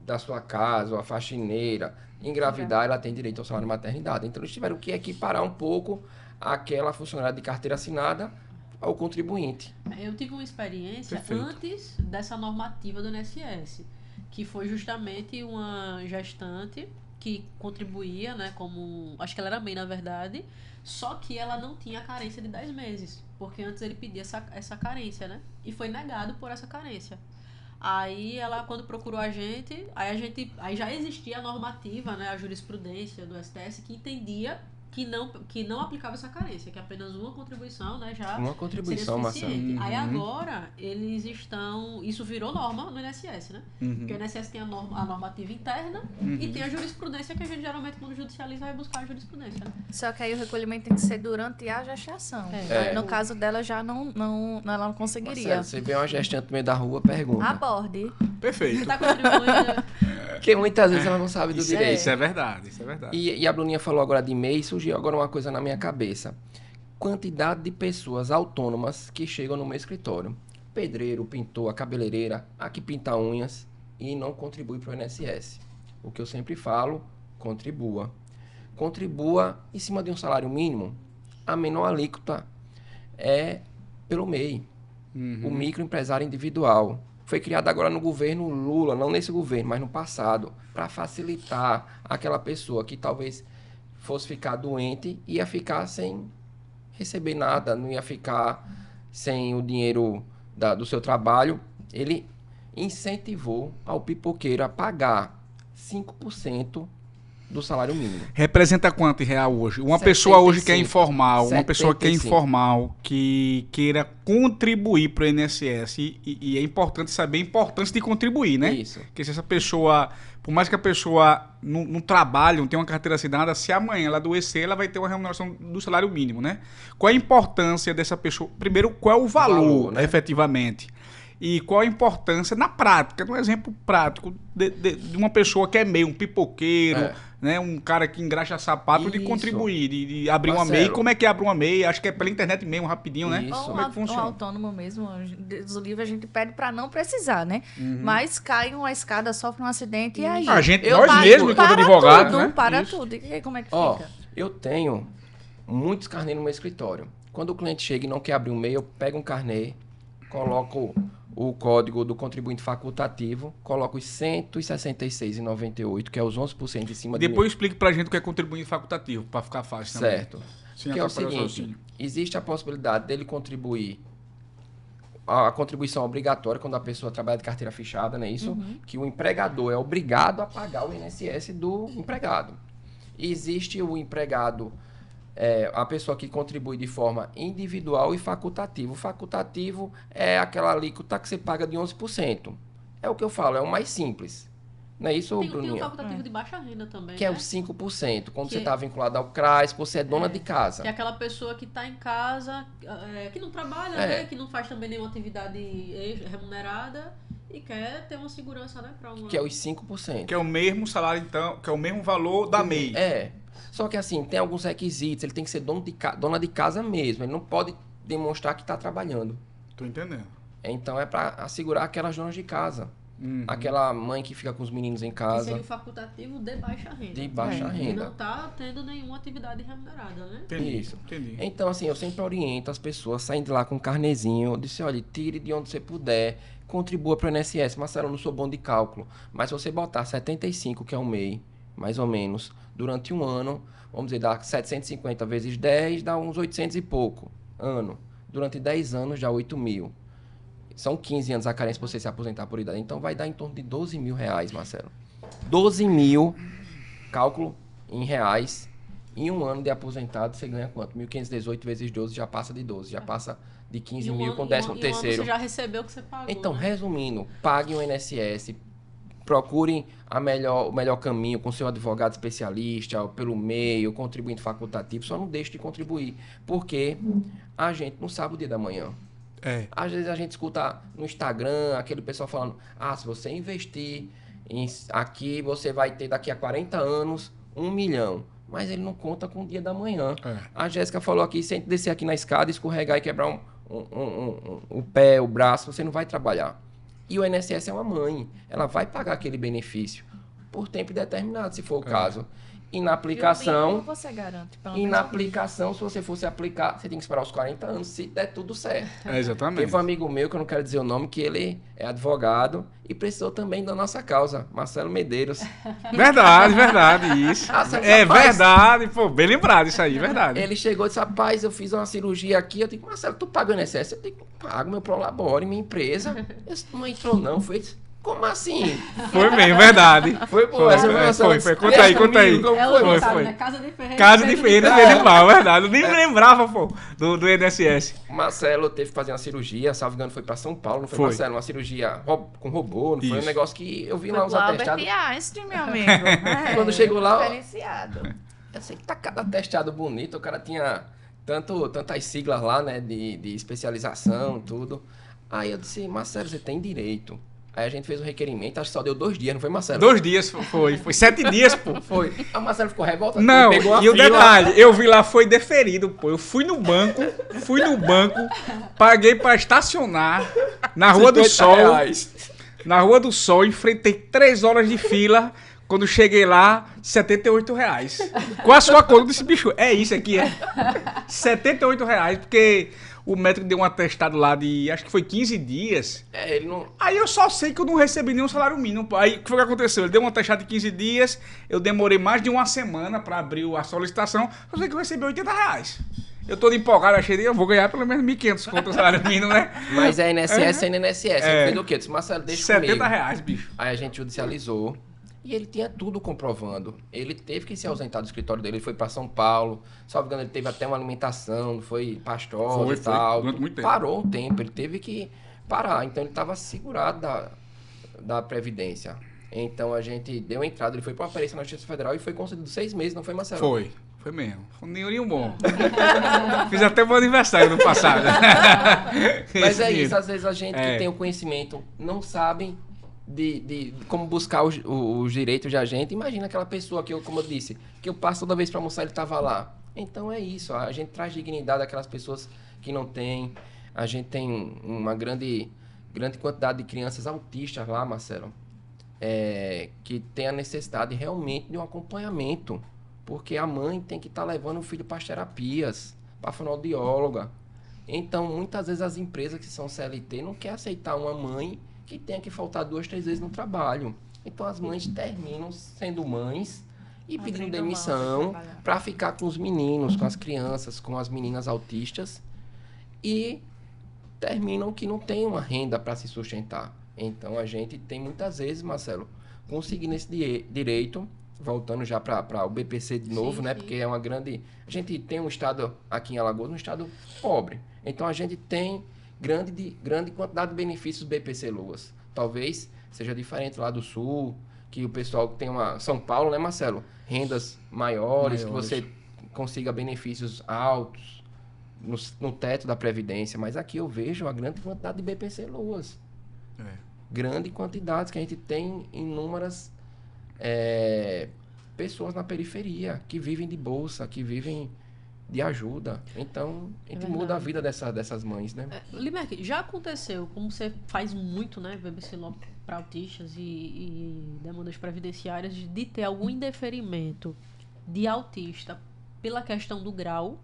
da sua casa, ou a faxineira, engravidar, ela tem direito ao salário de maternidade. Então, eles tiveram que equiparar um pouco aquela funcionária de carteira assinada ao contribuinte. Eu tive uma experiência Perfeito. antes dessa normativa do INSS, que foi justamente uma gestante que contribuía, né, como... Acho que ela era MEI, na verdade, só que ela não tinha carência de 10 meses, porque antes ele pedia essa carência, né? E foi negado por essa carência. Aí ela, quando procurou a gente, aí já existia a normativa, né, a jurisprudência do STS, que entendia que não aplicava essa carência, que apenas uma contribuição, né, já Uma contribuição, seria suficiente. Marcelo. Aí agora, eles estão... Isso virou norma no INSS, né? Porque o INSS tem a normativa interna e tem a jurisprudência, que a gente geralmente, quando judicializa, vai buscar a jurisprudência, né? Só que aí o recolhimento tem que ser durante a gestação. Aí, no caso dela, já ela não conseguiria. Marcelo, você vê uma gestante no meio da rua, pergunta. Aborde. Perfeito. Tá contribuindo... Porque muitas vezes ela não sabe do direito. Isso é verdade, isso é verdade. E a Bruninha falou agora de MEI, surgiu agora uma coisa na minha cabeça. Quantidade de pessoas autônomas que chegam no meu escritório. Pedreiro, pintor, a cabeleireira, a que pinta unhas e não contribui para o INSS. O que eu sempre falo, contribua. Contribua em cima de um salário mínimo. A menor alíquota é pelo MEI, o microempresário individual. Foi criado agora no governo Lula, não nesse governo, mas no passado, para facilitar aquela pessoa que talvez fosse ficar doente, ia ficar sem receber nada, não ia ficar sem o dinheiro do seu trabalho. Ele incentivou ao pipoqueiro a pagar 5% do salário mínimo. Representa quanto em real hoje? Uma 75. pessoa hoje que é informal, 75. Que queira contribuir para o INSS, e é importante saber a importância de contribuir, né? Isso. Porque se essa pessoa, por mais que a pessoa não trabalhe, não tenha uma carteira assinada, se amanhã ela adoecer, ela vai ter uma remuneração do salário mínimo, né? Qual é a importância dessa pessoa? Primeiro, qual é o valor, né? Efetivamente? E qual a importância na prática, um exemplo prático de uma pessoa que é meio um pipoqueiro, né, um cara que engraxa sapato, de contribuir, de abrir uma MEI. Como é que abre uma MEI? Acho que é pela internet mesmo, rapidinho, né? Isso. Como é que funciona? Um autônomo mesmo, Deus o livre, a gente pede para não precisar, né? Mas cai uma escada, sofre um acidente e aí... Nós mesmos, enquanto advogado, né? Para Isso. tudo. E aí, como é que Ó, fica? eu tenho muitos carnês no meu escritório. Quando o cliente chega e não quer abrir um MEI, eu pego um carnê, coloco o código do contribuinte facultativo, coloco os 166,98, que é os 11% em cima Depois explique pra gente o que é contribuinte facultativo, para ficar fácil também. Certo. Sim, Que é o atrapalhar seguinte, sozinho. existe a possibilidade dele contribuir, a contribuição obrigatória quando a pessoa trabalha de carteira fechada, não é isso? Que o empregador é obrigado a pagar o INSS do empregado. E existe o empregado, a pessoa que contribui de forma individual e facultativo. O facultativo é aquela alíquota que você paga de 11%. É o que eu falo, é o mais simples. Não é isso, Tem o Bruninha? facultativo de baixa renda também, Que é né? o 5%. Quando Que- você está vinculado ao CRAS, você é dona de casa. Que é aquela pessoa que está em casa, que não trabalha, né? Que não faz também nenhuma atividade remunerada e quer ter uma segurança, né? Pra uma... Que é os 5%. Que é o mesmo salário, então, que é o mesmo valor da MEI. Só que assim, tem alguns requisitos. Ele tem que ser dona de casa mesmo. Ele não pode demonstrar que está trabalhando. Tô entendendo. Então é para assegurar aquelas donas de casa. Aquela mãe que fica com os meninos em Que casa. seria o facultativo de baixa renda. De baixa Que renda. não está tendo nenhuma atividade remunerada, né? Entendi. Isso. Entendi. Então, assim, eu sempre oriento as pessoas saindo de lá com um carnezinho. Eu disse, olha, tire de onde você puder, contribua para o INSS. Marcelo, eu não sou bom de cálculo, mas se você botar 75, que é um MEI, mais ou menos, durante um ano, vamos dizer, dá 750 vezes 10, dá uns 800 e pouco ano. Durante 10 anos, já 8 mil. São 15 anos a carência para você se aposentar por idade. Então, vai dar em torno de 12 mil reais, Marcelo. 12 mil, cálculo em reais, em um ano de aposentado, você ganha quanto? 1.518 vezes 12 já passa de 12, já passa de 15 E um mil ano- com e um 13º. ano você já recebeu o que você pagou, Então, né? resumindo, pague o INSS, procurem o melhor caminho com seu advogado especialista, pelo meio, contribuinte facultativo, só não deixe de contribuir, porque a gente não sabe o dia da manhã. Às vezes a gente escuta no Instagram aquele pessoal falando, se você investir aqui, você vai ter daqui a 40 anos 1 milhão. Mas ele não conta com o dia da manhã. A Jéssica falou aqui, se a gente descer aqui na escada, escorregar e quebrar o pé, o braço, você não vai trabalhar. E o INSS é uma mãe. Ela vai pagar aquele benefício por tempo determinado, se for o caso. E na aplicação... Como você garante? E na aplicação, se você fosse aplicar, você tem que esperar os 40 anos, se der tudo certo. Exatamente. Teve um amigo meu, que eu não quero dizer o nome, que ele é advogado e precisou também da nossa causa, Marcelo Medeiros. Verdade, isso. Verdade, pô, bem lembrado isso aí, verdade. Ele chegou e disse, rapaz, eu fiz uma cirurgia aqui, eu digo, Marcelo, tu paga o INSS? Eu digo, pago, meu Prolabore, minha empresa. Eu disse, não entrou não, foi... Como assim? Foi mesmo, verdade. Foi. Conta aí. Foi. Né? Casa de Ferreira. Casa de Ferreira, verdade. Eu nem lembrava, pô, do INSS. Marcelo teve que fazer uma cirurgia, salvo engano, foi pra São Paulo, não foi, Marcelo? Uma cirurgia com robô, não foi um negócio que eu vi lá os atestados. Einstein, meu amigo. Quando chegou lá, diferenciado. Eu sei que tá cada atestado bonito, o cara tinha tantas siglas lá, né, de especialização e tudo. Aí eu disse, Marcelo, você tem direito. Aí a gente fez o requerimento, acho que só deu 2 dias, não foi, Marcelo? 2 dias, foi 7 dias, pô. Foi. A Marcelo ficou revoltado. Não, pegou a fila. O detalhe, eu vi lá, foi deferido, pô. Eu fui no banco, paguei pra estacionar na Rua do Sol. Na Rua do Sol, enfrentei 3 horas de fila. Quando cheguei lá, R$78. Com a sua conta, eu disse, bicho, é isso aqui, é? R$78, porque... O médico deu um atestado lá de, acho que foi 15 dias. Ele não... Aí eu só sei que eu não recebi nenhum salário mínimo. Aí o que foi que aconteceu? Ele deu um atestado de 15 dias, eu demorei mais de 1 semana pra abrir a solicitação, eu sei que eu recebi R$80. Eu tô empolgado, achei que eu vou ganhar pelo menos 1.500 conto o salário mínimo, né? Mas é INSS, é INSS. Ele fez o quê? Eu disse, Marcelo, deixa comigo. R$70, bicho. Aí a gente judicializou. E ele tinha tudo comprovando. Ele teve que se ausentar do escritório dele. Ele foi para São Paulo. Salvo engano, ele teve até uma alimentação. Foi pastosa e tal. Durante muito tempo. Parou um tempo. Ele teve que parar. Então, ele estava segurado da Previdência. Então, a gente deu entrada. Ele foi para uma perícia na Justiça Federal e foi concedido 6 meses. Não foi, Marcelo? Foi mesmo. Foi um dinheirinho bom. Fiz até meu aniversário no passado. Mas é isso. Às vezes, a gente que tem o conhecimento não sabe... De como buscar os direitos de agente. Imagina aquela pessoa que como eu disse, que eu passo toda vez para almoçar, ele estava lá. Então é isso, a gente traz dignidade àquelas pessoas que não têm. A gente tem uma grande quantidade de crianças autistas lá, Marcelo, que tem a necessidade realmente de um acompanhamento, porque a mãe tem que estar levando o filho para as terapias, para a fonoaudióloga. Então, muitas vezes as empresas que são CLT não querem aceitar uma mãe que tenha que faltar 2, 3 vezes no trabalho. Então as mães terminam sendo mães e pedindo demissão para ficar com os meninos, com as crianças, com as meninas autistas e terminam que não tem uma renda para se sustentar. Então a gente tem muitas vezes, Marcelo, conseguindo esse direito, voltando já para o BPC de novo, né? Porque é uma grande... A gente tem um estado aqui em Alagoas, um estado pobre. Então a gente tem grande quantidade de benefícios do BPC Luas. Talvez seja diferente lá do sul, que o pessoal tem São Paulo, né, Marcelo? Rendas maiores, que você consiga benefícios altos no teto da Previdência. Mas aqui eu vejo a grande quantidade de BPC Luas. Grande quantidade que a gente tem inúmeras pessoas na periferia que vivem de bolsa, que vivem de ajuda. Então, a gente muda a vida dessas mães, né? Limerck, já aconteceu, como você faz muito, né, BBC para autistas e demandas previdenciárias, de ter algum indeferimento de autista pela questão do grau?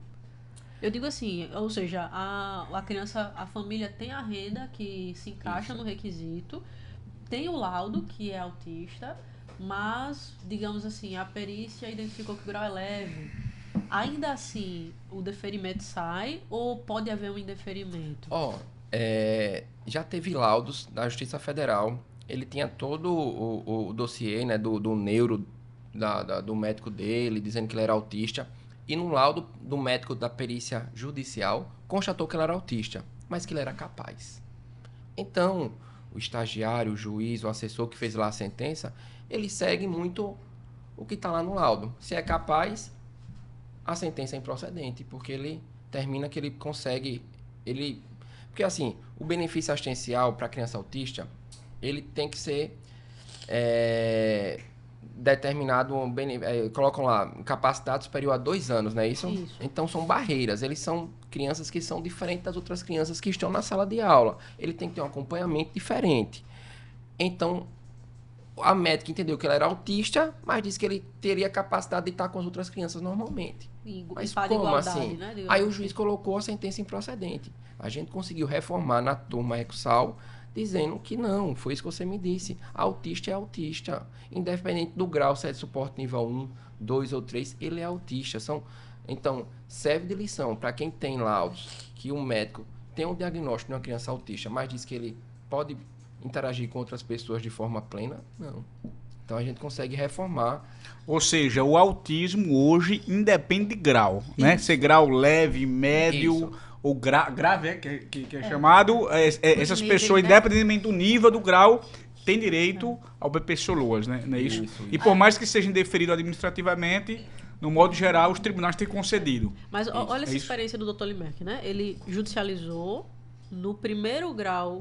Eu digo assim, ou seja, a criança, a família tem a renda que se encaixa no requisito, tem o laudo que é autista, mas, digamos assim, a perícia identificou que o grau é leve. Ainda assim, o deferimento sai ou pode haver um indeferimento? Já teve laudos da Justiça Federal. Ele tinha todo o dossiê, né, do neuro, do médico dele, dizendo que ele era autista. E no laudo do médico da perícia judicial, constatou que ele era autista, mas que ele era capaz. Então, o estagiário, o juiz, o assessor que fez lá a sentença, ele segue muito o que está lá no laudo. Se é capaz, a sentença é improcedente, porque ele termina que ele consegue... Porque assim, o benefício assistencial para criança autista, ele tem que ser determinado, colocam lá, capacidade superior a 2 anos, não é isso? Isso. Então são barreiras, eles são crianças que são diferentes das outras crianças que estão na sala de aula. Ele tem que ter um acompanhamento diferente. Então, a médica entendeu que ele era autista, mas disse que ele teria capacidade de estar com as outras crianças normalmente. Mas como assim? Né? Aí o juiz colocou a sentença improcedente. A gente conseguiu reformar na turma recursal, dizendo que não, foi isso que você me disse. Autista é autista. Independente do grau, se é de suporte nível 1, 2 ou 3, ele é autista. Então, serve de lição para quem tem laudos que o médico tem um diagnóstico de uma criança autista, mas diz que ele pode interagir com outras pessoas de forma plena, não. Então a gente consegue reformar. Ou seja, o autismo hoje independe de grau, né? Ser grau leve, médio ou grave, que é chamado. Essas níveis, pessoas, né? independentemente do nível do grau, têm direito ao BPC-LOAS, né? Não é isso? E por mais que seja indeferido administrativamente, no modo geral, os tribunais têm concedido. Mas olha essa experiência do Dr. Limerck, né? Ele judicializou no primeiro grau.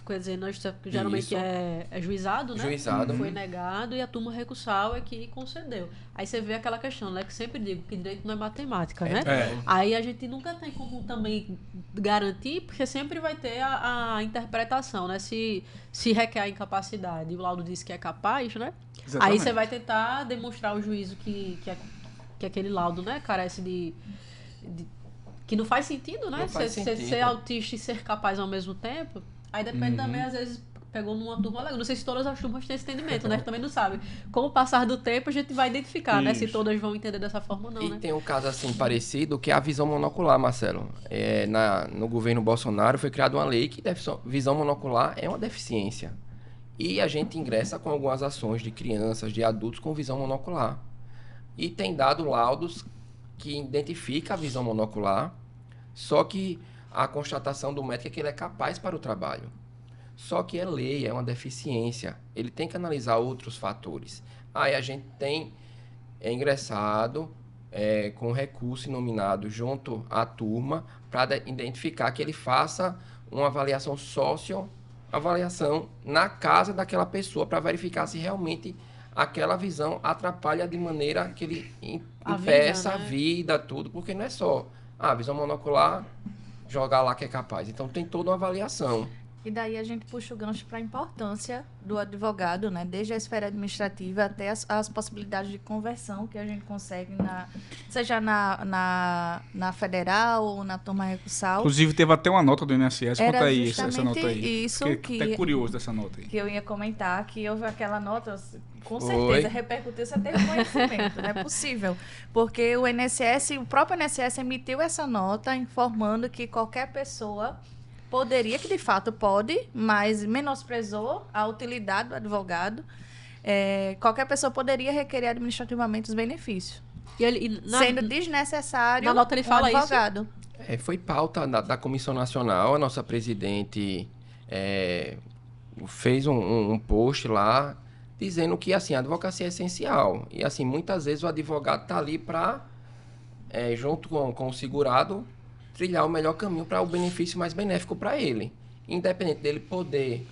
Quer dizer, nós geralmente é juizado, né? Juizado. Foi negado e a turma recursal é que concedeu. Aí você vê aquela questão, né? Que sempre digo que direito não é matemática, né? Aí a gente nunca tem como também garantir, porque sempre vai ter a interpretação, né? Se requer a incapacidade e o laudo diz que é capaz, né? Exatamente. Aí você vai tentar demonstrar ao juízo que aquele laudo, né? Carece que não faz sentido, né? Não faz sentido. Ser autista e ser capaz ao mesmo tempo. Aí depende também, às vezes, pegou numa turma legal. Não sei se todas as turmas têm esse entendimento, né? Que também não sabe. Com o passar do tempo, a gente vai identificar, né? Se todas vão entender dessa forma ou não, né? E tem um caso assim parecido, que é a visão monocular, Marcelo. No governo Bolsonaro foi criada uma lei que visão monocular é uma deficiência. E a gente ingressa com algumas ações de crianças, de adultos com visão monocular. E tem dado laudos que identifica a visão monocular, só que a constatação do médico é que ele é capaz para o trabalho. Só que é lei, é uma deficiência. Ele tem que analisar outros fatores. Aí a gente tem ingressado com recurso nominado junto à turma para identificar que ele faça uma avaliação avaliação na casa daquela pessoa para verificar se realmente aquela visão atrapalha de maneira que ele impeça a vida, tudo, porque não é só a visão monocular, jogar lá que é capaz. Então tem toda uma avaliação. E daí a gente puxa o gancho para a importância do advogado, né? Desde a esfera administrativa até as possibilidades de conversão que a gente consegue, seja na federal ou na turma recursal. Inclusive, teve até uma nota do INSS. Conta aí essa nota aí. Isso que até curioso dessa nota aí. Que eu ia comentar, que houve aquela nota, com certeza, repercutiu, você teve conhecimento, não é possível. Porque o INSS, o próprio INSS emitiu essa nota informando que qualquer pessoa poderia, que de fato pode, mas menosprezou a utilidade do advogado. Qualquer pessoa poderia requerer administrativamente os benefícios. Sendo desnecessário na nota ele fala um advogado. Foi pauta da Comissão Nacional, a nossa presidente fez um post lá dizendo que assim, a advocacia é essencial. E assim, muitas vezes o advogado está ali para, junto com o segurado, trilhar o melhor caminho para o benefício mais benéfico para ele. Independente dele poder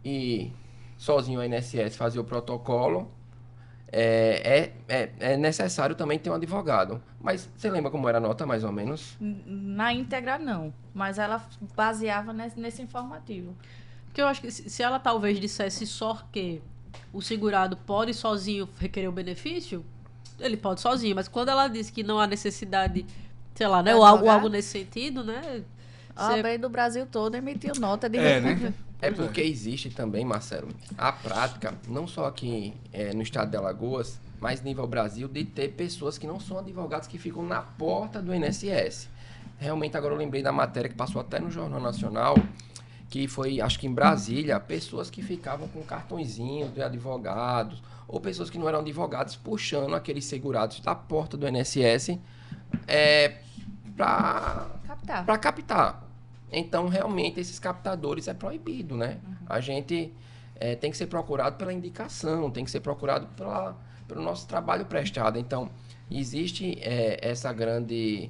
ir sozinho ao INSS fazer o protocolo, é necessário também ter um advogado. Mas você lembra como era a nota, mais ou menos? Na íntegra, não. Mas ela baseava nesse informativo. Porque eu acho que se ela talvez dissesse só que o segurado pode sozinho requerer o benefício, ele pode sozinho. Mas quando ela disse que não há necessidade, sei lá, né? Ou algo nesse sentido, né? A OAB do Brasil todo emitiu nota de né? É porque existe também, Marcelo, a prática, não só aqui no estado de Alagoas, mas nível Brasil, de ter pessoas que não são advogados que ficam na porta do INSS. Realmente, agora eu lembrei da matéria que passou até no Jornal Nacional, que foi, acho que em Brasília, pessoas que ficavam com cartõezinhos de advogados, ou pessoas que não eram advogados, puxando aqueles segurados da porta do INSS para captar. Então, realmente, esses captadores é proibido, né? A gente tem que ser procurado pela indicação, tem que ser procurado pelo nosso trabalho prestado. Então, existe essa grande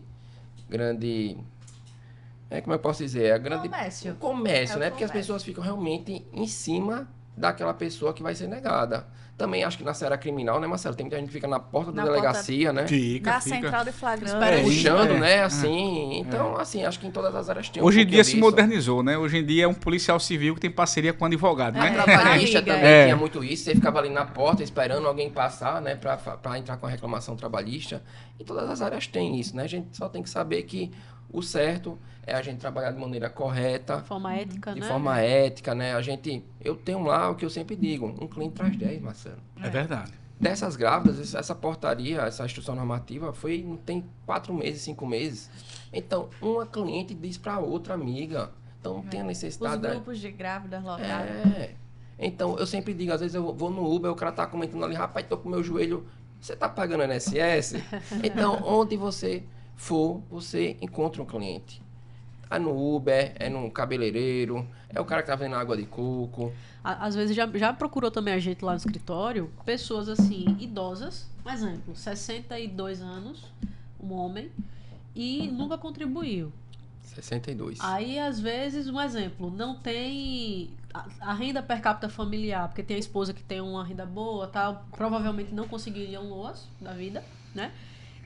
como eu posso dizer? Comércio. O comércio, É o né? Porque as comércio. pessoas ficam realmente em cima daquela pessoa que vai ser negada. Também acho que na seara criminal, né, Marcelo? Tem muita gente que fica na porta da Na porta delegacia, né? Da Fica. central de flagrante. Espera aí. Puxando, É, né? é, Assim. Então, assim, acho que em todas as áreas tem um Hoje em pouquinho dia se disso. modernizou, né? Hoje em dia é um policial civil que tem parceria com um advogado, A né? trabalhista Liga, também é. tinha muito isso. Você ficava ali na porta esperando alguém passar, né? Pra entrar com a reclamação trabalhista. E todas as áreas têm isso, né? A gente só tem que saber que o certo é a gente trabalhar de maneira correta, De forma ética, de né? forma ética, né? Eu tenho lá o que eu sempre digo, um cliente traz 10, Marcelo. É verdade. Dessas grávidas, essa portaria, essa instrução normativa não tem 4 meses, 5 meses. Então, uma cliente diz para outra amiga. Então, tem a Os necessidade... grupos de grávidas lotados. Então, eu sempre digo, às vezes eu vou no Uber, o cara tá comentando ali, rapaz, tô com o meu joelho, você tá pagando INSS? Então, onde você for, você encontra um cliente. É no Uber, é no cabeleireiro, é o cara que tá vendendo água de coco. Às vezes já procurou também a gente lá no escritório, pessoas assim, idosas, um exemplo, 62 anos, um homem, e nunca contribuiu. 62. Aí, às vezes, um exemplo, não tem a renda per capita familiar, porque tem a esposa que tem uma renda boa, tal, provavelmente não conseguiria um LOAS da vida, né?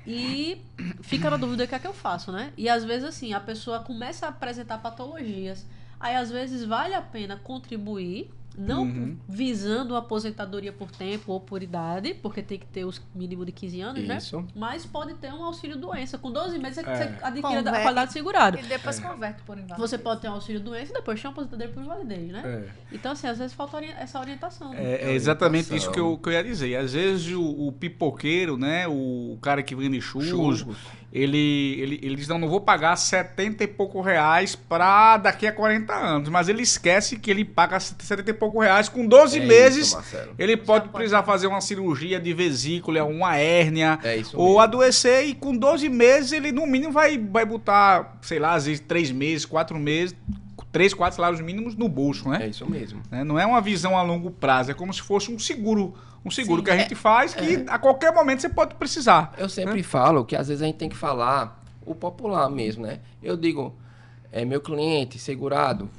E fica na dúvida o que é que eu faço, né? E às vezes, assim, a pessoa começa a apresentar patologias. Aí, às vezes, vale a pena contribuir, não visando uma aposentadoria por tempo ou por idade, porque tem que ter os mínimo de 15 anos, Isso. né? Mas pode ter um auxílio-doença. Com 12 meses, você adquire a Converte. qualidade segurada. E depois converte por invalidez. Você pode ter um auxílio-doença e depois ter uma aposentadoria por invalidez, né? É. Então, assim, às vezes falta essa orientação. Né? É exatamente orientação. isso que eu ia dizer. Às vezes o pipoqueiro, né? O cara que vende churros, ele diz, não vou pagar 70 e pouco reais pra daqui a 40 anos. Mas ele esquece que ele paga 70 e pouco reais com 12 meses. Isso, Marcelo. Ele pode precisar fazer uma cirurgia de vesícula, uma hérnia, É isso ou mesmo. adoecer, e com 12 meses ele no mínimo vai botar, sei lá, às vezes 3 meses, 4 meses, 3, 4 salários mínimos no bolso, né? É isso mesmo. Né? Não é uma visão a longo prazo, é como se fosse um seguro Sim, que a gente faz que a qualquer momento você pode precisar. Eu sempre falo que às vezes a gente tem que falar o popular mesmo, né? Eu digo, meu cliente segurado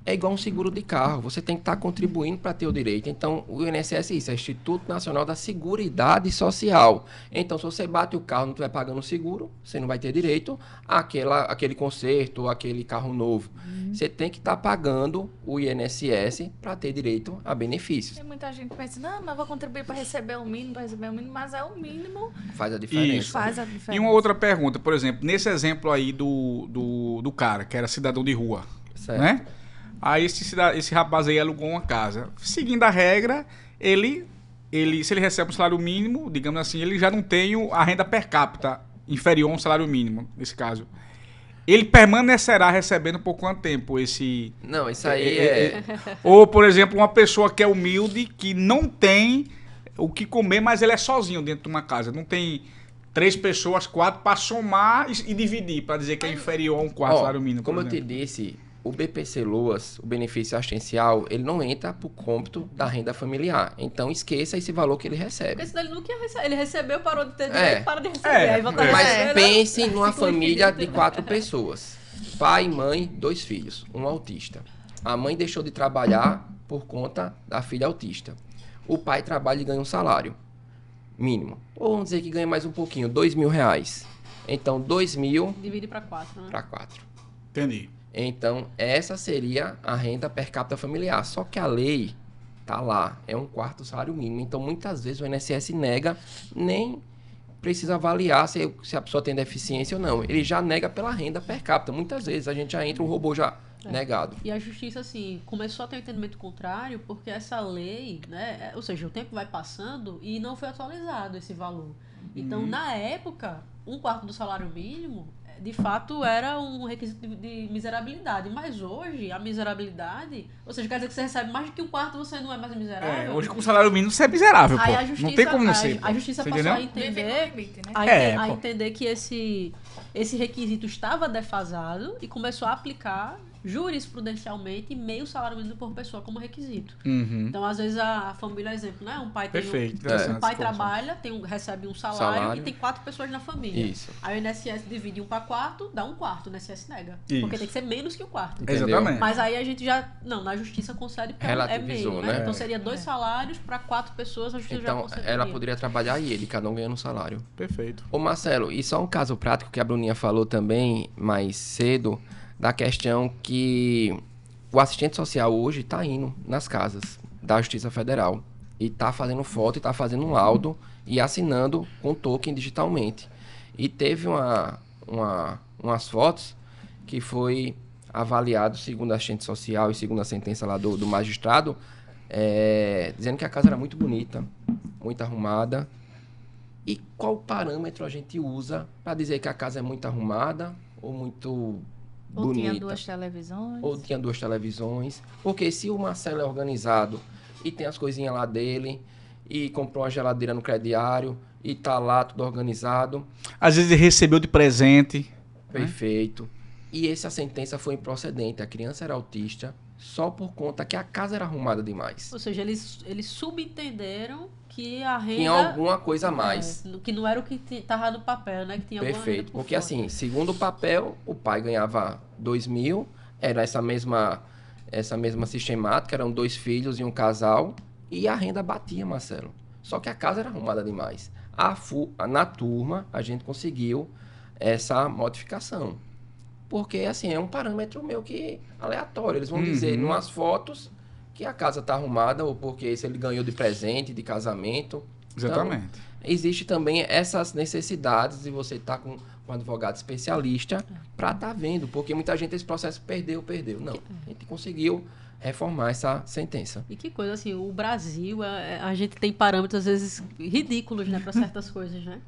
é igual um seguro de carro. Você tem que estar contribuindo para ter o direito. Então, o INSS é isso, é Instituto Nacional da Seguridade Social. Então, se você bate o carro e não estiver pagando o seguro, você não vai ter direito àquele conserto, aquele carro novo. Você tem que estar pagando o INSS para ter direito a benefícios. Tem muita gente que pensa, não, mas eu vou contribuir para receber o mínimo, mas é o mínimo Faz a diferença. Isso. faz a diferença. E uma outra pergunta, por exemplo, nesse exemplo aí do cara, que era cidadão de rua, Certo. né? Aí esse rapaz aí alugou uma casa. Seguindo a regra, se ele recebe um salário mínimo, digamos assim, ele já não tem a renda per capita inferior a um salário mínimo, nesse caso. Ele permanecerá recebendo por quanto tempo esse... Não, isso aí Ou, por exemplo, uma pessoa que é humilde, que não tem o que comer, mas ele é sozinho dentro de uma casa. Não tem 3 pessoas, 4 para somar e dividir, para dizer que é inferior a um quarto salário mínimo. Como por eu te exemplo. disse, o BPC Loas, o benefício assistencial, ele não entra para o cômputo da renda familiar. Então, esqueça esse valor que ele recebe. Porque senão ele nunca ia receber. Ele recebeu, parou de ter É. direito, para de receber. É. Aí volta a Mas receber, né? pense numa Ciclo família infinito. de 4 pessoas. Pai, mãe, 2 filhos, um autista. A mãe deixou de trabalhar por conta da filha autista. O pai trabalha e ganha um salário mínimo. Ou vamos dizer que ganha mais um pouquinho, R$2.000. Então, 2.000 Divide para 4, né? para 4. Entendi. Então, essa seria a renda per capita familiar. Só que a lei tá lá, é um quarto salário mínimo. Então, muitas vezes o INSS nega, nem precisa avaliar se a pessoa tem deficiência ou não. Ele já nega pela renda per capita. Muitas vezes a gente já entra um robô já negado. E a justiça, assim, começou a ter um entendimento contrário porque essa lei, né? Ou seja, o tempo vai passando e não foi atualizado esse valor. Então, na época, um quarto do salário mínimo de fato era um requisito de miserabilidade. Mas hoje, a miserabilidade, ou seja, quer dizer que você recebe mais do que um quarto, você não é mais miserável. Hoje com o salário mínimo você é miserável, pô. Aí a justiça, não tem como não ser. A justiça Você passou entendeu? a entender, Vive no limite, né? a pô. entender que esse requisito estava defasado e começou a aplicar jurisprudencialmente meio salário mínimo por pessoa como requisito. Uhum. Então, às vezes, a família, exemplo, né? Um pai tem Perfeito. um Interessante pai essa informação. trabalha, recebe um salário Salário. e tem 4 pessoas na família. Isso. Aí o INSS divide 1 para 4, dá 1/4, o INSS nega. Isso. Porque tem que ser menos que o quarto. Entendeu? Exatamente. Mas aí a gente já, não, na justiça concede porque é Relativizou, meio, né? Então seria 2 salários para 4 pessoas, a justiça já Então, concederia. ela poderia trabalhar e ele, cada um ganhando um salário. Perfeito. Ô Marcelo, e só um caso prático que a Bruninha falou também mais cedo, da questão que o assistente social hoje está indo nas casas da Justiça Federal e está fazendo foto, e está fazendo um laudo e assinando com token digitalmente. E teve umas fotos que foi avaliado, segundo a assistente social e segundo a sentença lá do magistrado, dizendo que a casa era muito bonita, muito arrumada. E qual parâmetro a gente usa para dizer que a casa é muito arrumada ou muito Ou bonita? tinha 2 televisões. Ou tinha 2 televisões. Porque se o Marcelo é organizado e tem as coisinhas lá dele e comprou uma geladeira no crediário e tá lá tudo organizado, Às vezes ele recebeu de presente. perfeito. E essa sentença foi improcedente. A criança era autista só por conta que a casa era arrumada demais. Ou seja, eles subentenderam que a renda... Tinha alguma coisa a mais. que não era o que estava no papel, né? Que tinha alguma renda Perfeito. por Porque fora. assim, segundo o papel, o pai ganhava 2.000, era essa mesma sistemática, eram 2 filhos e um casal, e a renda batia, Marcelo. Só que a casa era arrumada demais. Na turma, a gente conseguiu essa modificação. Porque, assim, é um parâmetro meio que aleatório. Eles vão dizer, numas fotos, que a casa está arrumada, ou porque se ele ganhou de presente, de casamento. Exatamente. Então, existe também essas necessidades de você estar com um advogado especialista para estar vendo, porque muita gente esse processo perdeu. Não, a gente conseguiu reformar essa sentença. E que coisa, assim, o Brasil, a gente tem parâmetros, às vezes, ridículos, né, para certas coisas, né?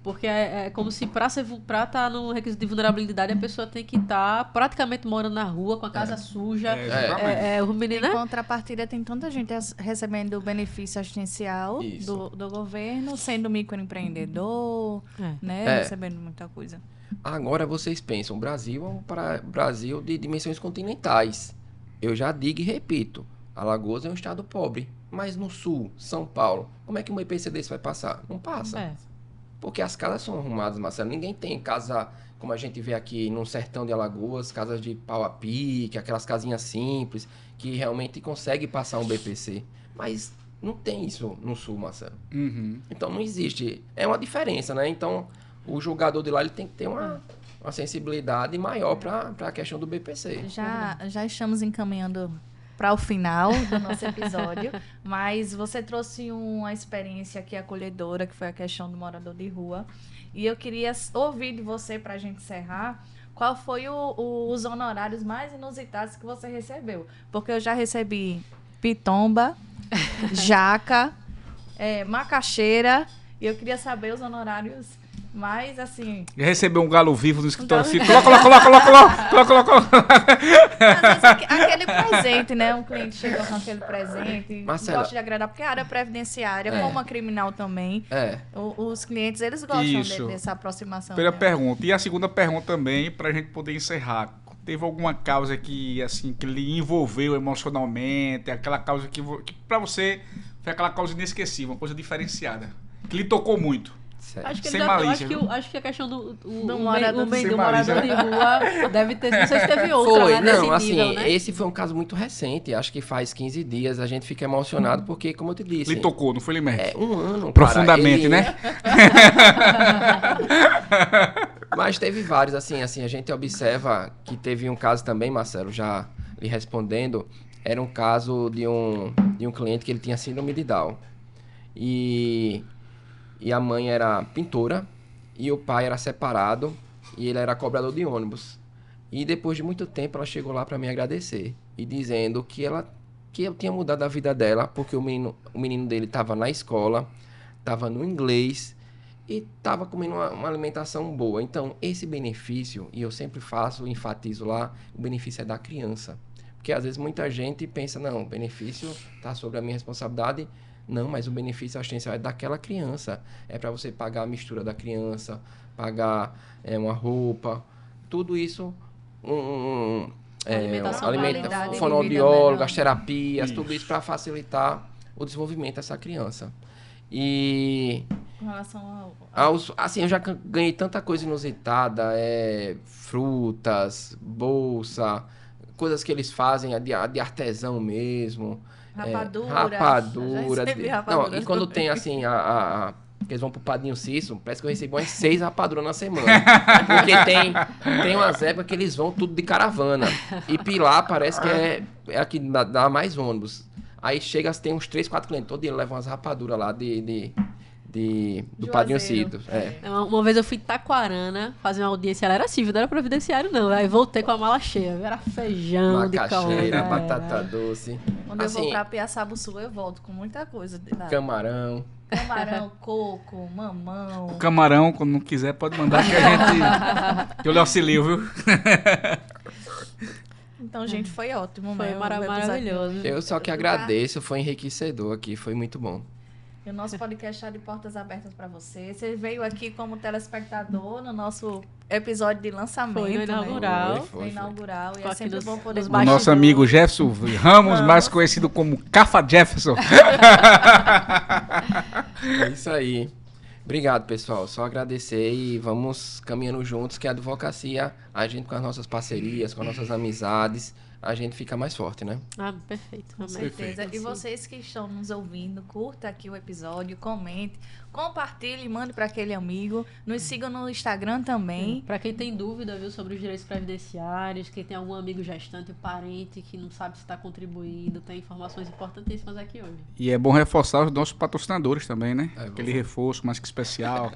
Porque é como se para estar no requisito de vulnerabilidade, a pessoa tem que estar praticamente morando na rua, com a casa suja. Exatamente. O menino, Em né? contrapartida, tem tanta gente recebendo benefício assistencial Isso. do governo, sendo microempreendedor, né? É. Recebendo muita coisa. Agora vocês pensam, o Brasil é um Brasil de dimensões continentais. Eu já digo e repito, Alagoas é um estado pobre, mas no sul, São Paulo, como é que um EPC desse vai passar? Não passa. É. Porque as casas são arrumadas, Marcelo. Ninguém tem casa, como a gente vê aqui no sertão de Alagoas, casas de pau a pique, aquelas casinhas simples, que realmente consegue passar um BPC. Mas não tem isso no sul, Marcelo. Uhum. Então não existe. É uma diferença, né? Então o julgador de lá ele tem que ter uma sensibilidade maior para a questão do BPC. Já estamos encaminhando para o final do nosso episódio, mas você trouxe uma experiência aqui acolhedora, que foi a questão do morador de rua, e eu queria ouvir de você, para a gente encerrar, qual foi os honorários mais inusitados que você recebeu, porque eu já recebi pitomba, jaca, macaxeira, e eu queria saber os honorários mais, assim... Já recebeu um galo vivo no escritório? galo- Coloca. Às vezes aquele presente, né? Um cliente chega com aquele presente, Marcela. gosta de agradar, porque a área previdenciária, como a criminal também, os clientes, eles gostam Isso. dessa aproximação. Primeira né? pergunta. E a segunda pergunta também, para a gente poder encerrar. Teve alguma causa que, assim, que lhe envolveu emocionalmente? Aquela causa que para você foi aquela causa inesquecível, uma coisa diferenciada, que lhe tocou muito? Certo. Acho que, Sem eu malícia, acho que a questão do morador meio sem do malícia, morador de rua deve ter... Não sei se teve outra, Foi, né, nesse não, assim, nível, né? esse foi um caso muito recente, acho que faz 15 dias, a gente fica emocionado porque, como eu te disse... Lhe tocou, não foi, Limerck? É um ano, Profundamente, cara, né? Mas teve vários, assim, a gente observa que teve um caso também, Marcelo, já lhe respondendo, era um caso de um cliente que ele tinha síndrome de Down. E a mãe era pintora e o pai era separado e ele era cobrador de ônibus. E depois de muito tempo ela chegou lá para me agradecer e dizendo que eu tinha mudado a vida dela porque o menino dele estava na escola, estava no inglês e estava comendo uma alimentação boa. Então, esse benefício, e eu sempre enfatizo lá, o benefício é da criança. Porque às vezes muita gente pensa, não, o benefício está sobre a minha responsabilidade. Não, mas o benefício assistencial é daquela criança. É para você pagar a mistura da criança, pagar uma roupa, tudo isso, Alimentação, qualidade de fonoaudiólogo, vida as terapias, Isso. tudo isso para facilitar o desenvolvimento dessa criança. E Com relação ao... assim, eu já ganhei tanta coisa inusitada, frutas, bolsa, coisas que eles fazem de artesão mesmo. Rapadura. Já recebi Não, rapadura e quando também. tem assim, que eles vão pro Padrinho Cício, parece que eu recebo umas 6 rapaduras na semana. Porque tem umas épocas que eles vão tudo de caravana. E Pilar parece que é aqui dá mais ônibus. Aí chega, tem uns 3, 4 clientes, todo dia levam umas rapaduras lá do Padrinho Juazeiro. Cício. Uma vez eu fui em Taquarana fazer uma audiência, ela era civil, não era providenciário não. Aí voltei com a mala cheia, era feijão de Macaxeira, calma. batata doce. Quando eu vou Assim, pra Piaçabuçu, eu volto com muita coisa de lá. camarão. Camarão, coco, mamão. O camarão, quando não quiser, pode mandar que a gente... que eu lhe auxilio, viu? Então, gente, foi ótimo. Foi né? O episódio maravilhoso. de hoje. Eu só que agradeço, foi enriquecedor aqui, foi muito bom. E o nosso podcast está de portas abertas para você. Você veio aqui como telespectador no nosso episódio de lançamento. Foi no inaugural. Né? Foi inaugural. E Ficou é aqui sempre nos- bom poder nos O bastidores. nosso amigo Jefferson Ramos, mais conhecido como Cafa Jefferson. É isso aí. Obrigado, pessoal. Só agradecer e vamos caminhando juntos, que a advocacia, a gente com as nossas parcerias, com as nossas amizades, a gente fica mais forte, né? Ah, perfeito. Com Amém. certeza. E vocês que estão nos ouvindo, curta aqui o episódio, comente, compartilhe, mande para aquele amigo. Nos sigam no Instagram também. Para quem tem dúvida, viu, sobre os direitos previdenciários, quem tem algum amigo gestante, parente que não sabe se está contribuindo, tem informações importantíssimas aqui hoje. E é bom reforçar os nossos patrocinadores também, né? É, Aquele reforço mais que especial.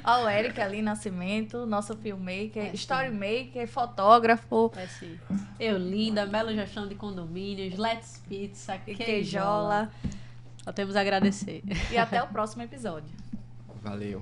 Ó, o Eric ali, Nascimento, nosso filmmaker, storymaker, fotógrafo. É sim. Eu, Linda, Belo Gestão de Condomínios, Let's Pizza, E Queijola. Queijola. Só temos a agradecer. E até o próximo episódio. Valeu.